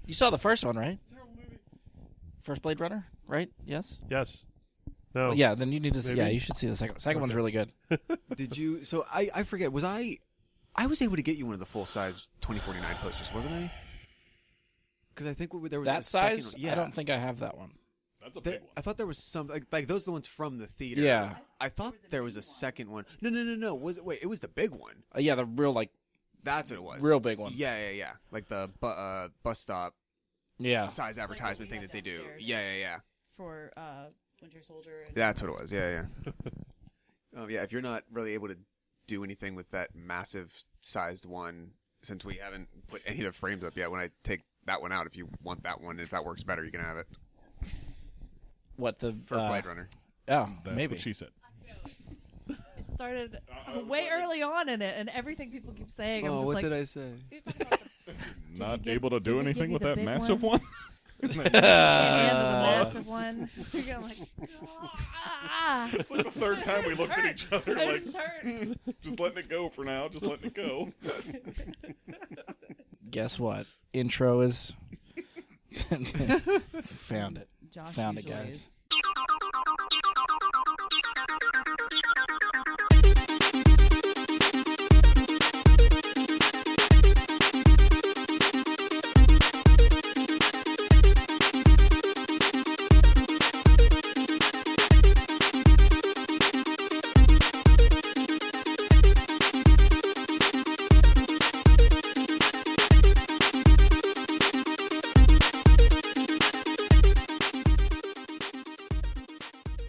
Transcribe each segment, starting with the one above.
You saw the first one, right? First Blade Runner, right? Yes? Yes. No. Well, yeah, then you need to see. Maybe? Yeah, you should see the second one. Second one's really good. Did you? So I forget. Was I was able to get you one of the full-size 2049 posters, wasn't I? Because I think there was That a second size? one. Yeah. I don't think I have that one. That's a big one. I thought there was some like those are the ones from the theater. Yeah. I thought there was a second one. No. Was it? Wait, it was the big one. Yeah, the real, like, That's what it was. real big one. Yeah. Like the bus stop Yeah. size advertisement thing that they do. Yeah. For Winter Soldier. And That's what it was. Yeah. Oh yeah. If you're not really able to do anything with that massive sized one, since we haven't put any of the frames up yet, when I take that one out, if you want that one, if that works better, you can have it What, the... for Blade Runner. Oh, That's maybe. what she said. it started way early on in it, and everything people keep saying. I'm just like, I say? you're talking about Not give- able to did do we give anything you with the that big massive one? one? the massive one. I'm like, ah. It's like the third time we looked at each other I like, just hurt. just letting it go for now. Just letting it go. Guess what? Intro is... Found it. Josh Found it, usually guys. is.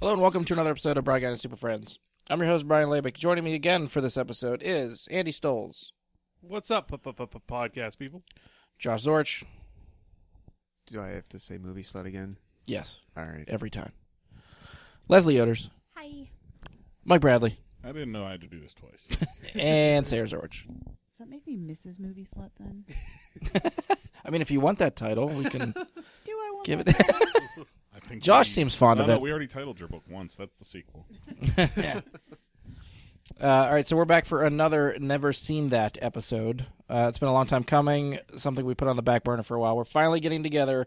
Hello and welcome to another episode of Brian Guy and Super Friends. I'm your host, Brian Labick. Joining me again for this episode is Andy Stoles, What's up, podcast people? Josh Zorch. Do I have to say movie slut again? Yes, All right. every time. Leslie Yoders, Hi. Mike Bradley, I didn't know I had to do this twice. and Sarah Zorch. Does that make me Mrs. Movie Slut then? I mean, if you want that title, we can Do I want give that? it. I think Josh seems fond of No, it. we already titled your book once. That's the sequel. Yeah. All right, so we're back for another Never Seen That episode. It's been a long time coming, something we put on the back burner for a while. We're finally getting together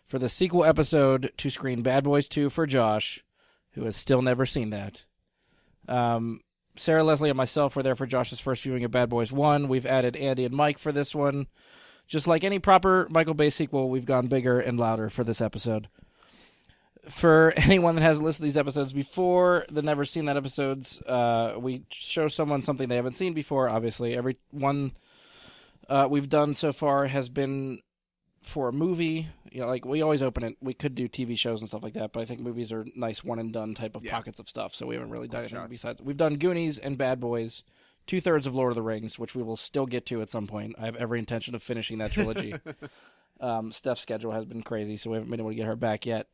for the sequel episode to screen Bad Boys 2 for Josh, who has still never seen that. Sarah, Leslie, and myself were there for Josh's first viewing of Bad Boys 1. We've added Andy and Mike for this one. Just like any proper Michael Bay sequel, we've gone bigger and louder for this episode. For anyone that hasn't listened to these episodes before, the Never Seen That episodes, we show someone something they haven't seen before, obviously. Every one we've done so far has been for a movie. You know, like, we always open it. We could do TV shows and stuff like that, but I think movies are nice one-and-done type of pockets of stuff, so we haven't really done anything besides. We've done Goonies and Bad Boys, 2/3 of Lord of the Rings, which we will still get to at some point. I have every intention of finishing that trilogy. Steph's schedule has been crazy, so we haven't been able to get her back yet.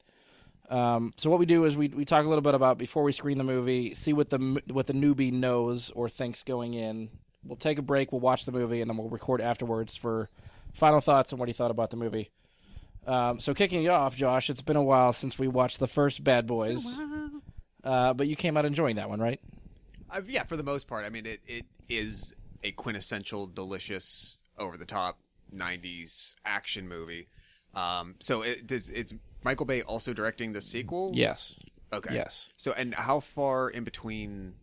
So what we do is we talk a little bit about, before we screen the movie, see what the newbie knows or thinks going in. We'll take a break, we'll watch the movie, and then we'll record afterwards for final thoughts on what he thought about the movie. So kicking you off, Josh, it's been a while since we watched the first Bad Boys. But you came out enjoying that one, right? Yeah, for the most part. I mean, it is a quintessential, delicious, over-the-top 90s action movie. So it's Michael Bay also directing the sequel? Yes. Okay. Yes. So, and how far in between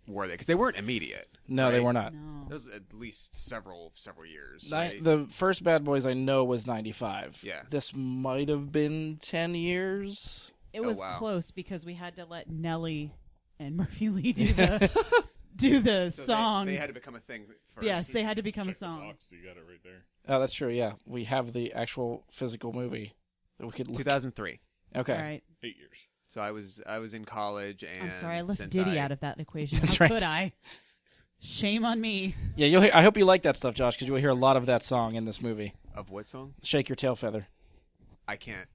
were they? Because they weren't immediate. No, they right? were not. No. It was at least several years. Right? The first Bad Boys I know was 95. Yeah. This might have been 10 years. It was wow. close because we had to let Nelly and Murphy Lee do the So song. They had to become a thing first. Yes, they had to become a Check the song. box, you got it right there. Oh, that's true, yeah. We have the actual physical movie that we could look 2003. Okay. All right. 8 years. So I was in college, and I'm sorry, I left since Diddy out of that equation. That's How right. could I? Shame on me. Yeah, I hope you like that stuff, Josh, because you'll hear a lot of that song in this movie. Of what song? Shake Your Tail Feather. I can't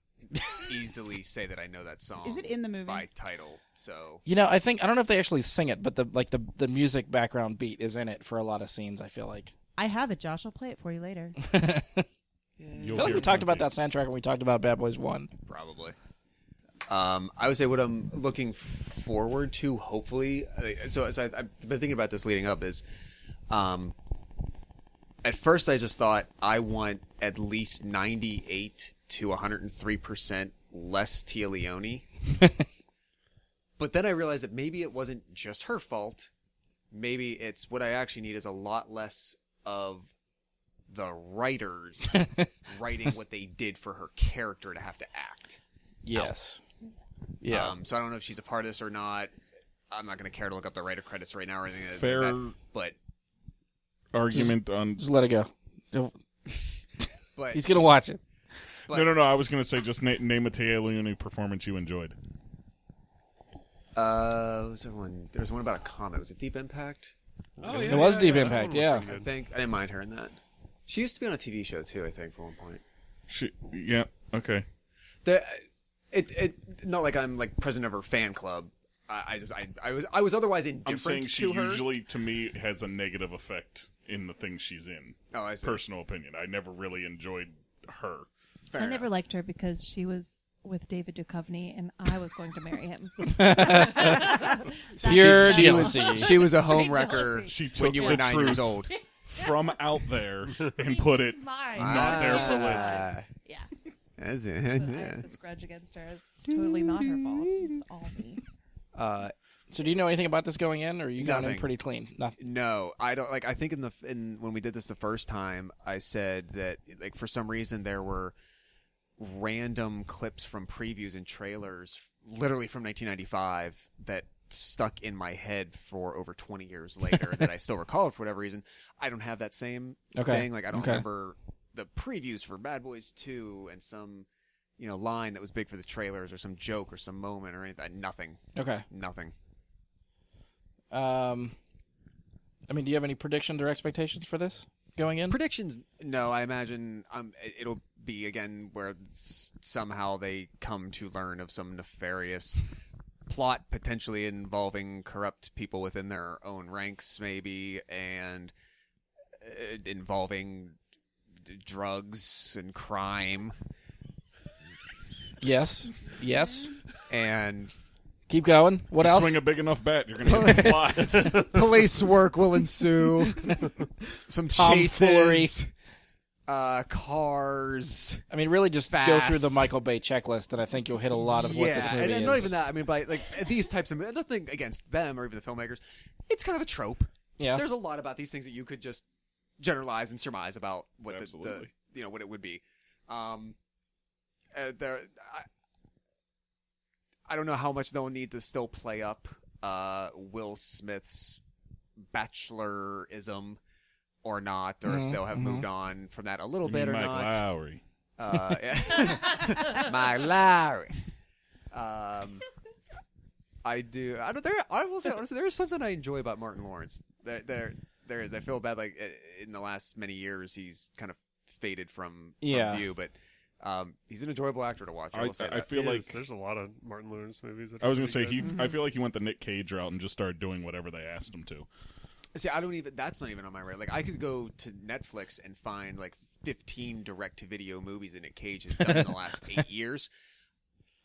easily say that I know that song. Is it in the movie? by title? So You know, I don't know if they actually sing it, but the music background beat is in it for a lot of scenes, I feel like. I have it, Josh. I'll play it for you later. I You'll feel like hear we talked about plenty. that soundtrack when we talked about Bad Boys 1. probably. I would say what I'm looking forward to, hopefully. So I've been thinking about this leading up. Is at first I just thought I want at least 98 to 103% less Tia Leone. But then I realized that maybe it wasn't just her fault. Maybe it's what I actually need is a lot less of the writers writing what they did for her character to have to act. Yes. Yeah. So I don't know if she's a part of this or not. I'm not going to care to look up the writer credits right now or anything Fair like that. But argument on. Just let it go. but He's gonna watch it. but, No. I was going to say just name a Tia Leone performance you enjoyed. was there one? There was one about a comet. Was it Deep Impact? Oh, It was Deep that Impact, one was yeah. pretty I good. think I didn't mind her in that. She used to be on a TV show too. I think for one point. Yeah. Okay. It not like I'm like president of her fan club. I was otherwise I'm indifferent saying she to her. usually, to me, has a negative effect in the things she's in. Oh, I see. Personal opinion. I never really enjoyed her. Fair I enough. never liked her because she was with David Duchovny, and I was going to marry him. Pure she jealousy. was she was a Straight home wrecker jealousy. She took when you were the 9 truth years old. from out there and put it Mine. not there for listening. Yeah. That's So I it. have this grudge against her. It's totally not her fault. It's all me. So do you know anything about this going in, or are you going in Nothing. pretty clean? Nothing. No, I don't. Like, I think when we did this the first time, I said that like for some reason there were random clips from previews and trailers, literally from 1995, that stuck in my head for over 20 years later that I still recall for whatever reason. I don't have that same thing. Like, I don't remember the previews for Bad Boys 2 and some, line that was big for the trailers or some joke or some moment or anything. Nothing. Okay. Nothing. I mean, do you have any predictions or expectations for this going in? Predictions? No, I imagine it'll be again where somehow they come to learn of some nefarious plot potentially involving corrupt people within their own ranks, maybe, and involving drugs and crime. Yes. Yes. And Keep going. What else? Swing a big enough bat, you're going to hit some flies. police work will ensue. Some Tomfoolery. chases. Cars. I mean, really just go Fast. through the Michael Bay checklist, and I think you'll hit a lot of what this movie and is. not even that. I mean, by like these types of nothing against them or even the filmmakers. It's kind of a trope. Yeah. There's a lot about these things that you could just generalize and surmise about what Absolutely. what it would be. I don't know how much they'll need to still play up Will Smith's bachelorism or not, or if they'll have moved on from that a little You bit mean or Mike not. Lowry. Mike Lowry. I do. I will say honestly, there is something I enjoy about Martin Lawrence. There is. I feel bad like in the last many years he's kind of faded from view, but he's an enjoyable actor to watch. I will say I that. feel like there's a lot of Martin Lawrence movies. That I was going to say pretty good. I feel like he went the Nick Cage route and just started doing whatever they asked him to. See, I don't even. That's not even on my radar. Like, I could go to Netflix and find like 15 direct-to-video movies that Nick Cage has done in the last 8 years.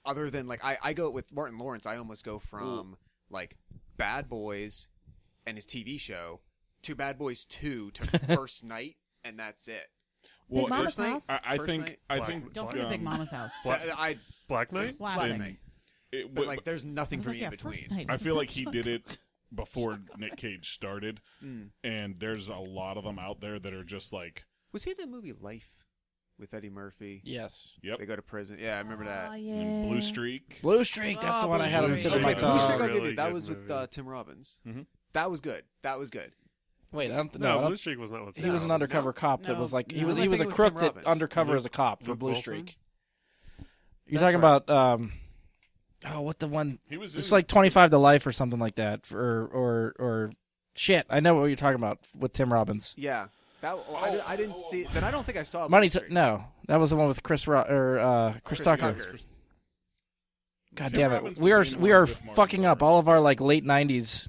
Other than like, I go with Martin Lawrence. I almost go from like Bad Boys and his TV show to Bad Boys 2 to First Night, and that's it. Big Mama's First Night? House? I First think Night? I Black- think Don't forget Big Mama's House. I Black Knight. Classic. Night. it- But like, there's I nothing was for like, me yeah, in between. First Night. I feel like he did it before Nick Cage started, Mm. and there's a lot of them out there that are just like, Was he in that movie Life with Eddie Murphy? Yes. yep, They go to prison. Yeah, I remember that. Oh, and yeah. Blue Streak. Blue Streak. That's the one I had on the tip of my Okay, tongue. Blue Streak, I'll Really give you. That good was with movie. Tim Robbins. Mhm. That was good. That was good. Wait, I don't. No, No, I Blue don't, Streak was not with. he was an no. undercover cop that No. was like he No. was I he was a think it was crook Tim that Robbins. undercover Luke- as a cop for Luke Blue Wilson? Streak. You're That's talking right. about what the one? He was It's in, like 25 to Life or something like that, or shit. I know what you're talking about with Tim Robbins. Yeah. That. I didn't see. Then I don't think I saw. Money. Blue Streak. No, that was the one with Chris Tucker. Chris God Tim damn Robbins it, we are was in we one are with Martin fucking up Lawrence. all of our like late 90s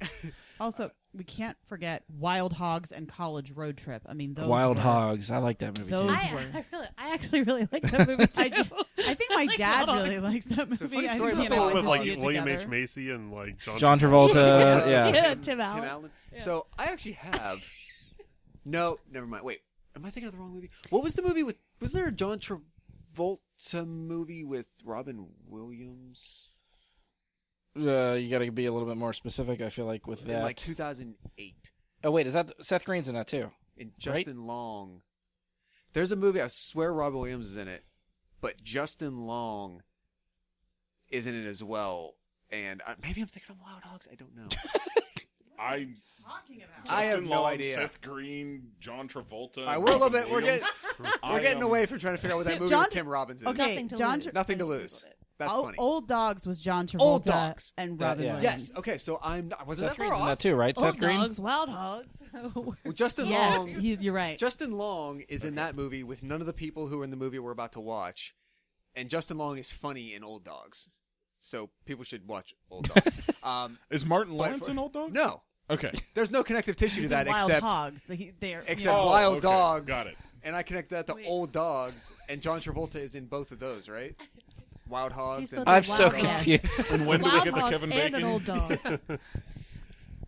Also, we can't forget Wild Hogs and College Road Trip. I mean, those Wild were, Hogs. I like that movie Those too. were- I actually really like that movie too. I think my Like dad Wild really Hogs. likes that movie. So funny I story think about he and I that went with to like see it William together. H Macy and like John Travolta. Yeah. Yeah, Tim Tim Allen. Allen. Yeah. So I actually have. No, never mind. Wait. Am I thinking of the wrong movie? What was the movie with? Was there a John Travolta movie with Robin Williams You got to be a little bit more specific. I feel like with in that. like 2008? Oh wait, is that Seth Green's in that too? And Justin Long. There's a movie. I swear Robin Williams is in it, but Justin Long is in it as well. And maybe I'm thinking of Wild Hogs. I don't know. I I have Justin no Long, idea. Seth Green, John Travolta. We're a little Robin bit. We're Williams. getting away from trying to figure out what that movie John- with Tim Robbins is. Okay, Nothing to John lose. Nothing I to just lose. Googled it. That's funny. Old Dogs was John Travolta Old Dogs. and That- Robin yeah. Williams. Yes. Okay. So I wasn't Seth that far Green's in that off. too, right? Old Seth Green. dogs, wild hogs. Well, Justin Yes, Long. you're right. Justin Long is in that movie with none of the people who are in the movie we're about to watch, and Justin Long is funny in Old Dogs, so people should watch Old Dogs. Is Martin But Lawrence in Old Dog? No, Okay. there's no connective tissue to He's that in Wild except Hogs. They're except Oh, Wild okay. Dogs. Got it. And I connect that to Wait. Old Dogs, and John Travolta is in both of those, right? Wild Hogs. He's And got I'm the so wild dogs. confused. And when do we Wild get to hog Kevin and Bacon? an old dog.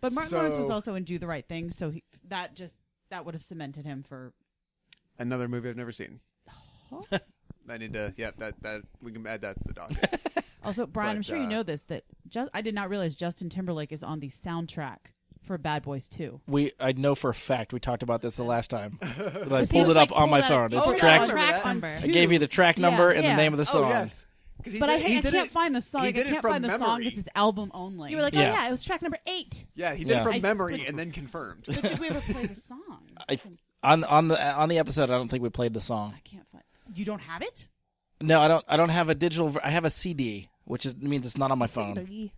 But Martin Lawrence was So- also in Do the Right Thing, so that would have cemented him for. Another movie I've never seen. I need to. Yeah, that we can add that to the docket. Also, Brian, I'm But, sure you know this that I did not realize Justin Timberlake is on the soundtrack for Bad Boys 2. I know for a fact we talked about this the last time. But I He pulled was, it up like, on my pulled phone. out- It's Oh, he yeah, track. pulled out I remember track that. number. I gave you the track number and the yeah. name of the song. Oh yes. 'Cause he But did- he I did can't it- find the song. he I did it can't from find the song. memory. It's his album only. You were like, Yeah. oh yeah, it was track number 8. Yeah, he did Yeah. it from I- memory and then confirmed. But did we ever play the song? On the episode, I don't think we played the song. I can't find. You don't have it? No, I don't have a digital. I have a CD, which means it's not on my phone.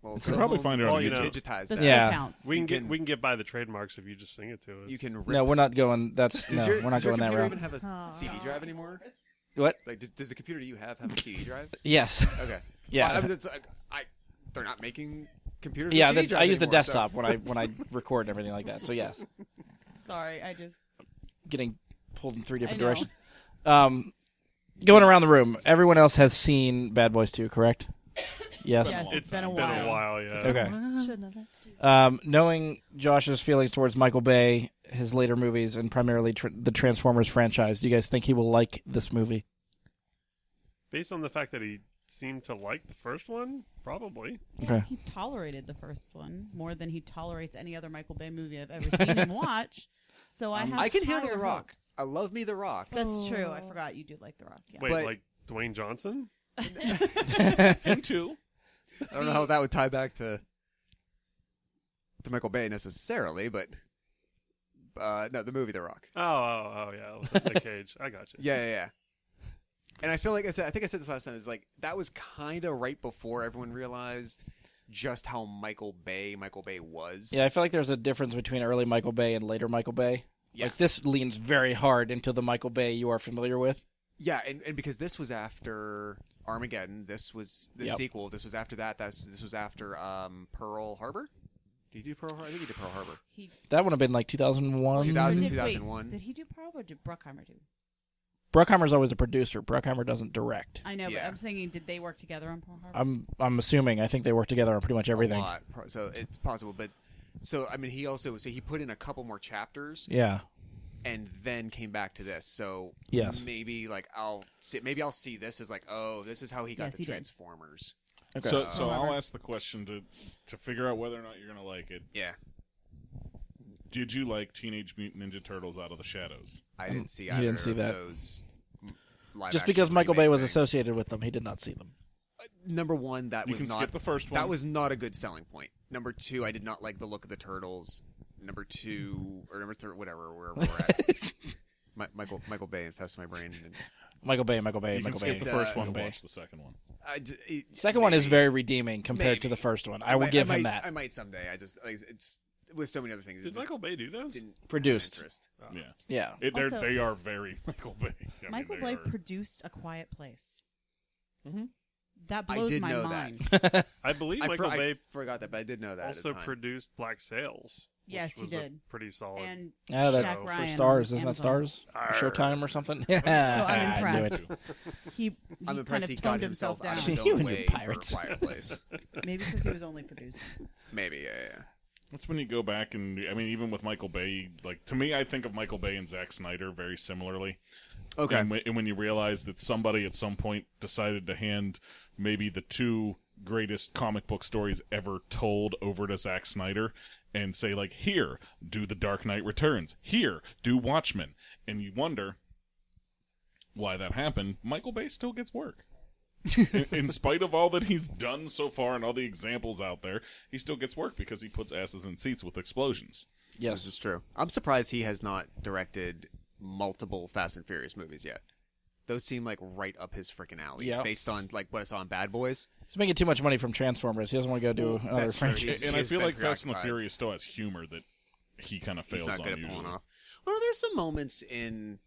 Well, It's You can probably find it on Well, you YouTube. know, digitize That that. Yeah. still counts. We can You can- get by the trademarks if you just sing it to us. You can. Rip. No, we're not going. We're not does going your that computer route. even have a Oh. CD drive anymore? What? Like, does the computer you have a CD drive? Yes. Okay. Yeah. Well, I mean, it's like, they're not making computers. Yeah, with CD I drives use the anymore, so- desktop when I record and everything like that. So yes, Sorry, I just. getting pulled in 3 different I know. directions. Going around the room, everyone else has seen Bad Boys 2, correct? Yes. Yes, It's been a while. yeah. Okay. Shouldn't have. Knowing Josh's feelings towards Michael Bay, his later movies, and primarily the Transformers franchise, do you guys think he will like this movie? Based on the fact that he seemed to like the first one, probably. Yeah, Okay. he tolerated the first one more than he tolerates any other Michael Bay movie I've ever seen him watch. So I have. I can handle higher The Rock. hopes. I love me The Rock. That's true. I forgot you do like The Rock. Yeah. Wait, But- like Dwayne Johnson? Him too. I don't know how that would tie back to Michael Bay necessarily, but no, the movie The Rock. Oh, yeah. Nick Cage. I got you. Yeah. And I feel like I think I said this last time. Is like that was kind of right before everyone realized just how Michael Bay was. Yeah, I feel like there's a difference between early Michael Bay and later Michael Bay. Yeah. Like this leans very hard into the Michael Bay you are familiar with. Yeah, and because this was after Armageddon, this was the Yep. sequel. This was after that. This was after Pearl Harbor. Did he do Pearl Harbor? I think he did Pearl Harbor. That would have been like 2001. 2000. Wait, 2001. Did he do Pearl or did Bruckheimer do? Bruckheimer's always a producer. Bruckheimer doesn't direct. I know, but Yeah. I'm thinking, did they work together on Pearl Harbor? I'm assuming. I think they work together on pretty much everything. A lot. So it's possible, but so I mean, he put in a couple more chapters Yeah. and then came back to this. So Yes. maybe like I'll see this as like, oh, this is how he got Yes, the he did. Transformers. Okay. So I'll However- ask the question to figure out whether or not you're gonna like it. Yeah, Did you like Teenage Mutant Ninja Turtles Out of the Shadows? I didn't see. he Either didn't see of that. Those live Just action because Michael Bay remake was things. associated with them, he did not see them. Number one, that You was can not skip the first one. That was not a good selling point. Number two, I did not like the look of the turtles. Number two or number three, whatever, wherever we're at. Michael Bay infests my brain. And Michael Bay. You can Michael skip Bay. the first one Michael and Bay. watch the second one. Second one is maybe. very redeeming compared to Maybe. the first one. I will give him that. I might someday. I just like it's with so many other things. it Did just Michael Bay do those? didn't have Produced. interest. Oh. Yeah, Yeah. Also- they are very Michael Bay. I mean, Michael they Bay are- produced A Quiet Place. Mhm. That I blows did my know mind. that. I believe I Michael Bay forgot that, but I did know that. also at the time. produced Black Sails. which Yes, he was did. A pretty solid. And Yeah, that Jack for Ryan for Stars. on Isn't that Amazon. Stars? Arr. Showtime or something? So I'm I knew it. impressed. He I'm kind impressed of he got toned himself out of down. his You own and your way pirates. for a Quiet Place. Maybe because he was only producing. Maybe, yeah. That's when you go back and, I mean, even with Michael Bay, like, to me, I think of Michael Bay and Zack Snyder very similarly. Okay. And when you realize that somebody at some point decided to hand maybe the two greatest comic book stories ever told over to Zack Snyder and say, like, here, do The Dark Knight Returns. Here, do Watchmen. And you wonder why that happened. Michael Bay still gets work. in spite of all that he's done so far and all the examples out there, he still gets work because he puts asses in seats with explosions. Yes. This is true. I'm surprised he has not directed multiple Fast and Furious movies yet. Those seem like right up his freaking alley, Yeah. based on like what I saw in Bad Boys. He's making too much money from Transformers. He doesn't want to go do another That's true. franchise. And I He's feel been like Fast and the preoccupied. Furious still has humor that he kind of He's fails not on good at usually. pulling off. Well, there's some moments in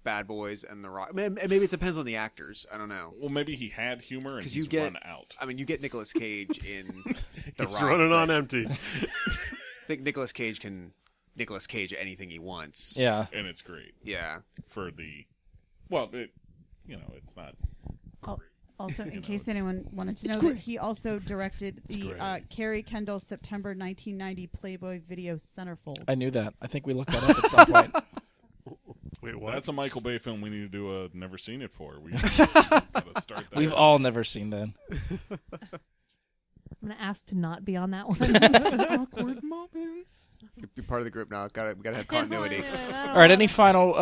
Bad Boys and The Rock. Maybe it depends on the actors. I don't know. Well, maybe he had humor and 'Cause he's you get- run out. I mean, you get Nicolas Cage in The He's Rock. running on but empty. I think Nicolas Cage can Nicolas Cage anything he wants. Yeah. And it's great Yeah. for the... Well, it's not... Also, in You know, case it's- anyone wanted to know, that he also directed the great. Carrie Kendall September 1990 Playboy video centerfold. I knew that. I think we looked that up at some point. Wait, what? That's a Michael Bay film we need to do a Never Seen It for. We gotta start that. We've all never seen that. I'm gonna ask to not be on that one. awkward moments. Be part of the group now. We gotta have continuity. All right, any final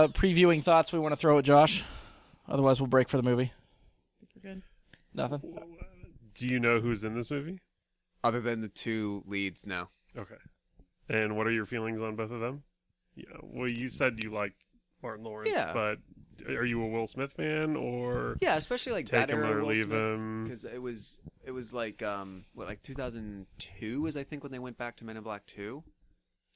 previewing thoughts we want to throw at Josh? Otherwise, we'll break for the movie. We're good. Nothing? Do you know who's in this movie? Other than the two leads, no. Okay. And what are your feelings on both of them? Yeah. Well, you said you liked Martin Lawrence, Yeah. but are you a Will Smith fan or Yeah, especially like take that him era or Will leave Smith, him? because it was like like 2002 was I think when they went back to Men in Black 2.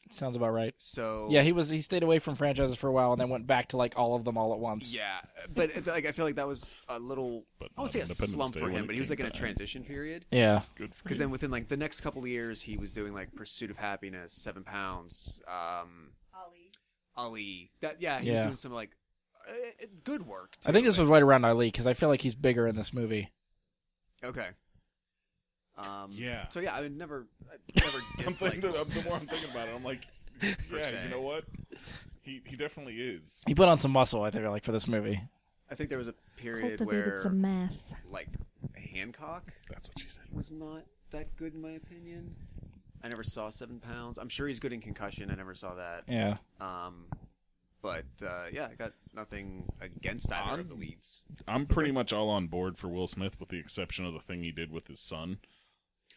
Sounds about right. So Yeah, he stayed away from franchises for a while and then went back to like all of them all at once. yeah, but like I feel like that was a little But I won't not say a Independence slump Day for when him, it but he was came like in a back. transition period. Yeah. Good for Because him. then within like the next couple of years, he was doing like Pursuit of Happiness, 7 Pounds, Ali. That he was Yeah. doing some like good work. I think too, this was right around Ali because I feel like he's bigger in this movie. okay. Yeah. So yeah, I would never I'm disliked thinking, Will the Smith. more I'm thinking about it, I'm like, yeah, se. you know what? He definitely is. He put on some muscle, I think, like for this movie. I think there was a period Cultivated where some mass. like Hancock That's what she said. was not that good in my opinion. I never saw 7 Pounds. I'm sure he's good in Concussion. I never saw that. Yeah. But I got nothing against either of the leads. I'm pretty much all on board for Will Smith, with the exception of the thing he did with his son.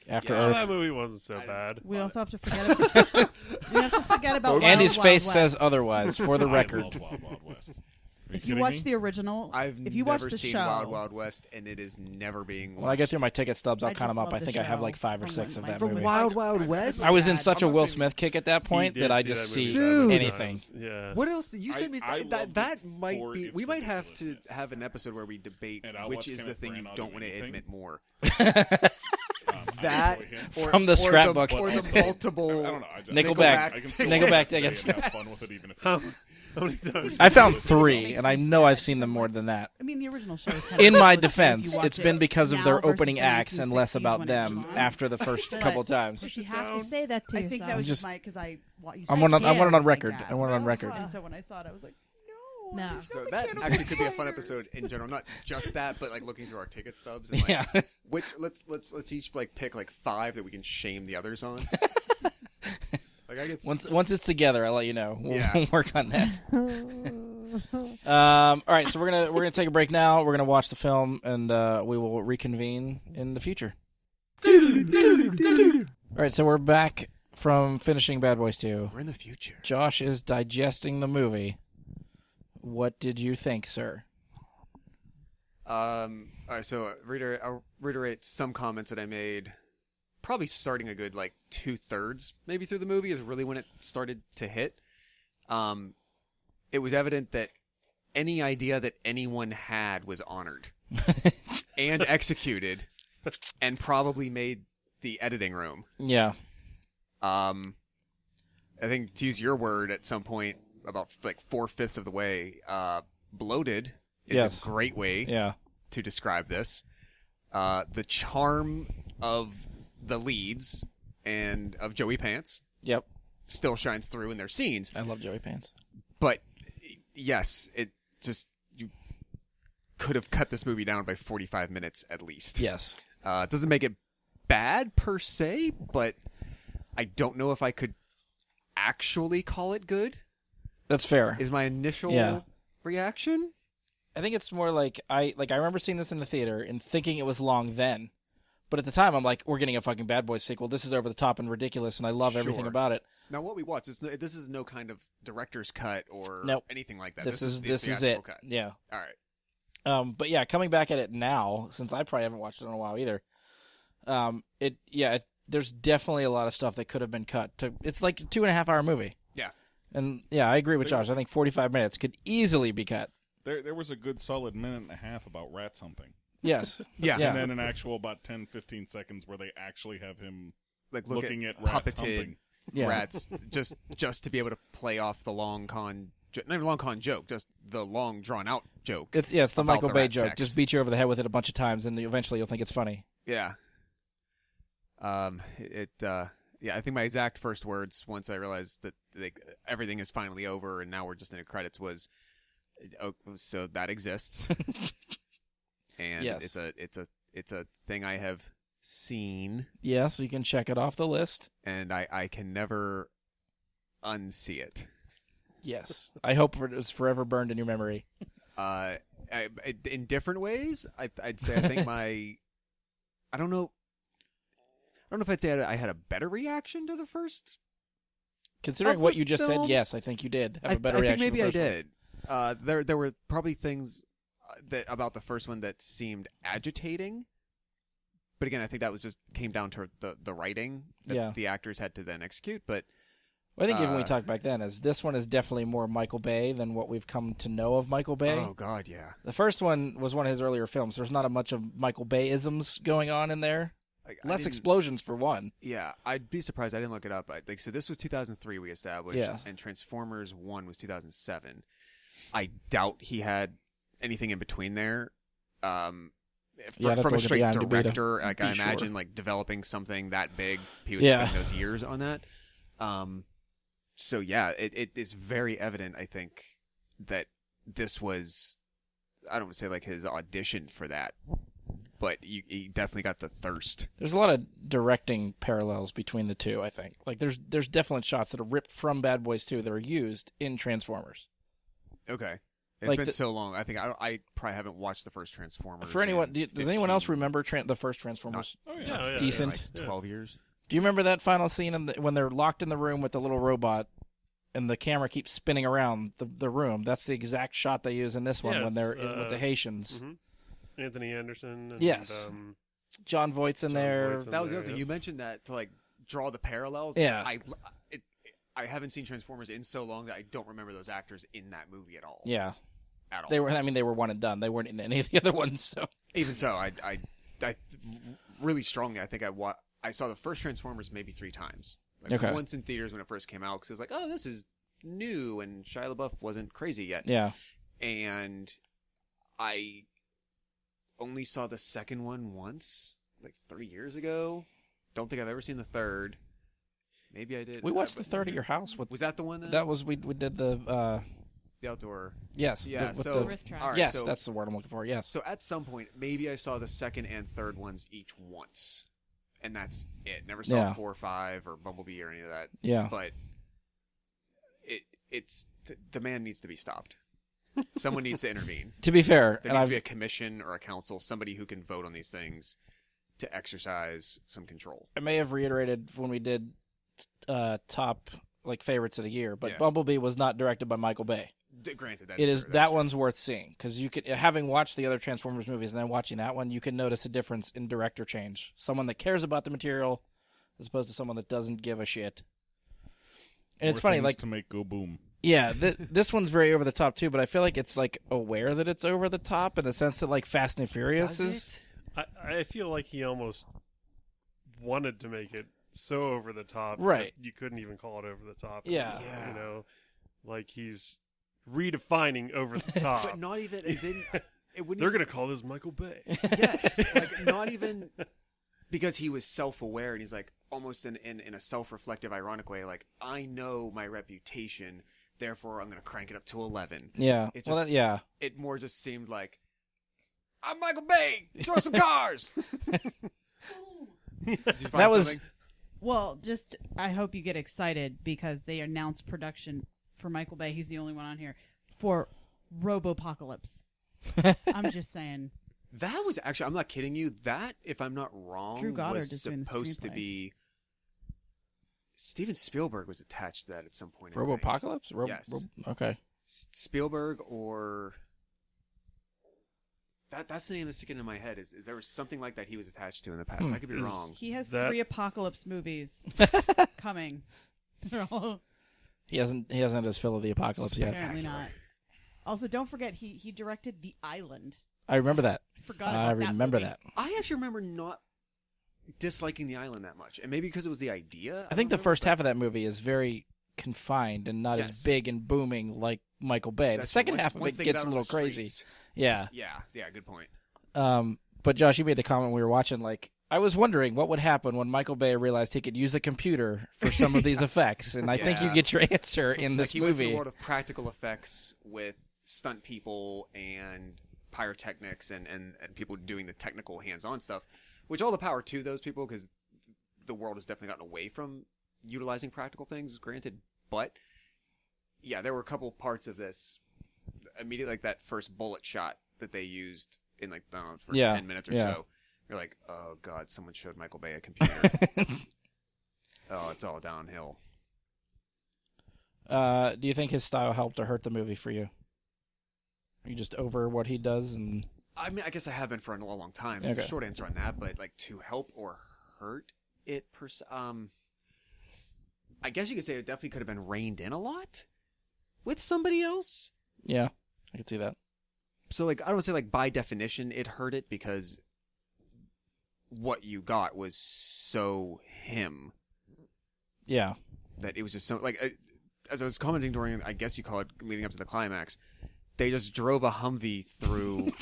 After Yeah, Oh, Earth. that movie wasn't so bad. We also have to forget about. We have to forget about. Wild Andy's Wild face West. says otherwise, for the I record. love Wild Wild West. Are If you kidding watch me? the original, I've if you watch never the seen show, Wild Wild West, and it is never being watched. When I get through my ticket stubs, I'll I count just them up. love I the think I have show like 5 or from 6 when of my- that For movie. Wild Wild West? I was in Dad, such a I'm Will not Smith kick at that point He that did I see just that see movie that many anything. times. Yeah. What else? You said I loved that it might for be. its We might have to ridiculousness. have an episode where we debate And I'll which watch is the Kenneth thing you Branagh don't do want to anything. admit more. I That enjoy him. or, From the or scrapbook. or the Also, multiple. I don't know. I just, Nickelback. I can still Nickelback watch it tickets. and have fun with it, even if How, it's how many times? I found It just 3, makes and I me know sad I've seen because them I'm more like- than that. I mean, the original show is kind In of my if you defense, watch it's it been because of now their versus opening the acts and less 1960s about when it was them on. after the first But- couple times. You have to say that too. I think that so. was Just- just my because I. You I said want it Carrie, on record. Dad. I want it on record. And so when I saw it, I was like, no. No. there's So no that mechanical actually could be a fun tires. episode in general, not just that, but like looking through our ticket stubs and like Yeah. which let's each like pick like 5 that we can shame the others on. Like I get Once it's together, I'll let you know. We'll Yeah. work on that. All right, so we're gonna take a break now. We're gonna watch the film, and we will reconvene in the future. All right, so we're back from finishing Bad Boys 2. we're in the future. Josh is digesting the movie. What did you think, sir? All right, so I'll reiterate some comments that I made. Probably starting a good like 2/3 maybe through the movie is really when it started to hit. It was evident that any idea that anyone had was honored and executed, and probably made the editing room. Yeah. I think to use your word at some point, about like 4/5 of the way, bloated is Yes. a great way Yeah. to describe this. The charm of the leads and of Joey Pants Yep. still shines through in their scenes. I love Joey Pants. But yes, it just you could have cut this movie down by 45 minutes at least. Yes. It doesn't make it bad per se, but I don't know if I could actually call it good. That's fair. Is my initial reaction? I think it's more like I remember seeing this in the theater and thinking it was long then. But at the time, I'm like, we're getting a fucking Bad Boys sequel. This is over the top and ridiculous, and I love everything Sure. about it. Now, what we watched this is no kind of director's cut or Nope. anything like that. This is the it. theatrical cut. Yeah. All right. But yeah, coming back at it now, since I probably haven't watched it in a while either. There's definitely a lot of stuff that could have been cut. It's like a 2.5-hour movie. Yeah. And yeah, I agree with Josh. I think 45 minutes could easily be cut. There was a good solid minute and a half about rats humping. Yes. Yeah. Yeah. And then an actual about 10, 15 seconds where they actually have him Like looking at rats puppeted humping. Yeah. rats just to be able to play off the long con, not even long con joke, just the long drawn out joke. It's the about Michael the Bay rat joke. sex. Just beat you over the head with it a bunch of times, and eventually you'll think it's funny. Yeah. I think my exact first words once I realized that everything is finally over and now we're just in the credits was, oh, so that exists. And Yes. it's a thing I have seen Yeah, so you can check it off the list. and I can never unsee it. Yes. I hope it's forever burned in your memory. In different ways, I'd say I think I don't know if I'd say I had a better reaction to the first. Considering Of what the you just film? said, yes, I think you did have I a better think reaction. maybe to the I first one. did. There were probably things that about the first one that seemed agitating, but again, I think that was just came down to the writing that the actors had to then execute. But Well, I think even we talked back then, is this one is definitely more Michael Bay than what we've come to know of Michael Bay. oh god, yeah, The first one was one of his earlier films. There's not a much of Michael Bay isms going on in there. I Less didn't- explosions for one. Yeah, I'd be surprised. I didn't look it up. So this was 2003 we established, Yeah. and Transformers 1 was 2007. I doubt he had anything in between there. I'd have to From a look at the straight IMDb to director, like be I sure. imagine, like developing something that big, he was Yeah. spending those years on that. So yeah, it is very evident. I think that this was, I don't want to say like his audition for that, but he definitely got the thirst. There's a lot of directing parallels between the two, I think. Like there's definite shots that are ripped from Bad Boys 2 that are used in Transformers. Okay. It's Like been so long. I think I probably haven't watched the first Transformers. For anyone, in does anyone else 15, remember the first Transformers? Oh, yeah. Yeah, yeah. Decent. like 12 years? Do you remember that final scene when they're locked in the room with the little robot and the camera keeps spinning around the room? That's the exact shot they use in this one Yes, when they're with the Haitians. Mhm. Anthony Anderson. And, Yes. John Voight's in John there. Voight's in That was the there, other thing. yeah. You mentioned that to like draw the parallels. Yeah. I haven't seen Transformers in so long that I don't remember those actors in that movie at all. Yeah. At all. They were one and done. They weren't in any of the other ones, so. Even so, I really strongly, I think I saw the first Transformers maybe 3 times. Like Okay. once in theaters when it first came out, because it was like, oh, this is new, and Shia LaBeouf wasn't crazy yet. Yeah. And I only saw the second one once, like 3 years ago. Don't think I've ever seen the third. Maybe I did. We watched the third at your house. Was that the one That was, we did the, the outdoor? yes. Yeah. with So Rift Track. all right, yes, so, that's the word I'm looking for, yes. so at some point, maybe I saw the second and third ones each once, and that's it. Never saw 4 or 5 or Bumblebee or any of that. Yeah. But it's the man needs to be stopped. Someone needs to intervene. To be fair, There and needs I've, to be a commission or a council, somebody who can vote on these things to exercise some control. I may have reiterated when we did top like favorites of the year, but Yeah. Bumblebee was not directed by Michael Bay. Granted, that's It is true, that that's true. one's worth seeing because you could, having watched the other Transformers movies and then watching that one, you can notice a difference in director change. Someone that cares about the material as opposed to someone that doesn't give a shit. And it's More funny, things like to make go boom. yeah, this one's very over the top too, but I feel like it's like aware that it's over the top in the sense that like Fast and Furious Does is. it? I feel like he almost wanted to make it so over the top, that Right. you couldn't even call it over the top. Yeah. Yeah. You know, like he's redefining over the top. But not even. It didn't. It wouldn't. They're even, gonna call this Michael Bay. Yes, like not even because he was self-aware and he's like, almost in a self-reflective, ironic way, like, I know my reputation, therefore I'm going to crank it up to 11. Yeah. It Well, just, yeah. It more just seemed like, I'm Michael Bay! Throw some cars! Did you find That was- something? Well, just I hope you get excited because they announced production for Michael Bay. He's the only one on here for Robopocalypse. I'm just saying. That was actually, I'm not kidding you, that, if I'm not wrong, Drew Goddard was is doing the supposed to screenplay. be... Steven Spielberg was attached to that at some point. I think. Robopocalypse? Yes. Okay. Spielberg or... That's the name that's sticking in my head. Is there was something like that he was attached to in the past? I could be Is- wrong. He has That- 3 apocalypse movies coming. They're all He hasn't had his fill of the apocalypse yet. apparently not. Also, don't forget he directed The Island. I remember that. I forgot I about that remember movie. that. I actually remember not disliking the island that much, and maybe because it was the idea. I think the don't know, first but half of that movie is very confined and not as Yes. big and booming like Michael Bay. The that's- second once- half of once it they get gets out a on little the crazy. streets- Yeah. Yeah, good point. But Josh, you made the comment we were watching, like, I was wondering what would happen when Michael Bay realized he could use a computer for some of these effects, and I think you Yeah. get your answer in this Like he went from movie. the world of practical effects with stunt people and pyrotechnics and people doing the technical hands-on stuff, which all the power to those people because the world has definitely gotten away from utilizing practical things, granted. But yeah, there were a couple parts of this immediately, like that first bullet shot that they used in like I don't know, the first 10 minutes or so. You're like, oh god, someone showed Michael Bay a computer. Oh, it's all downhill. Do you think his style helped or hurt the movie for you? Are you just over what he does? And I mean, I guess I have been for a long time. It's Okay. a short answer on that, but like to help or hurt it, I guess you could say it definitely could have been reined in a lot with somebody else. yeah, I can see that. So like, I don't want to say like by definition it hurt it because what you got was so him Yeah. that it was just so like as I was commenting during, I guess you call it leading up to the climax. They just drove a Humvee through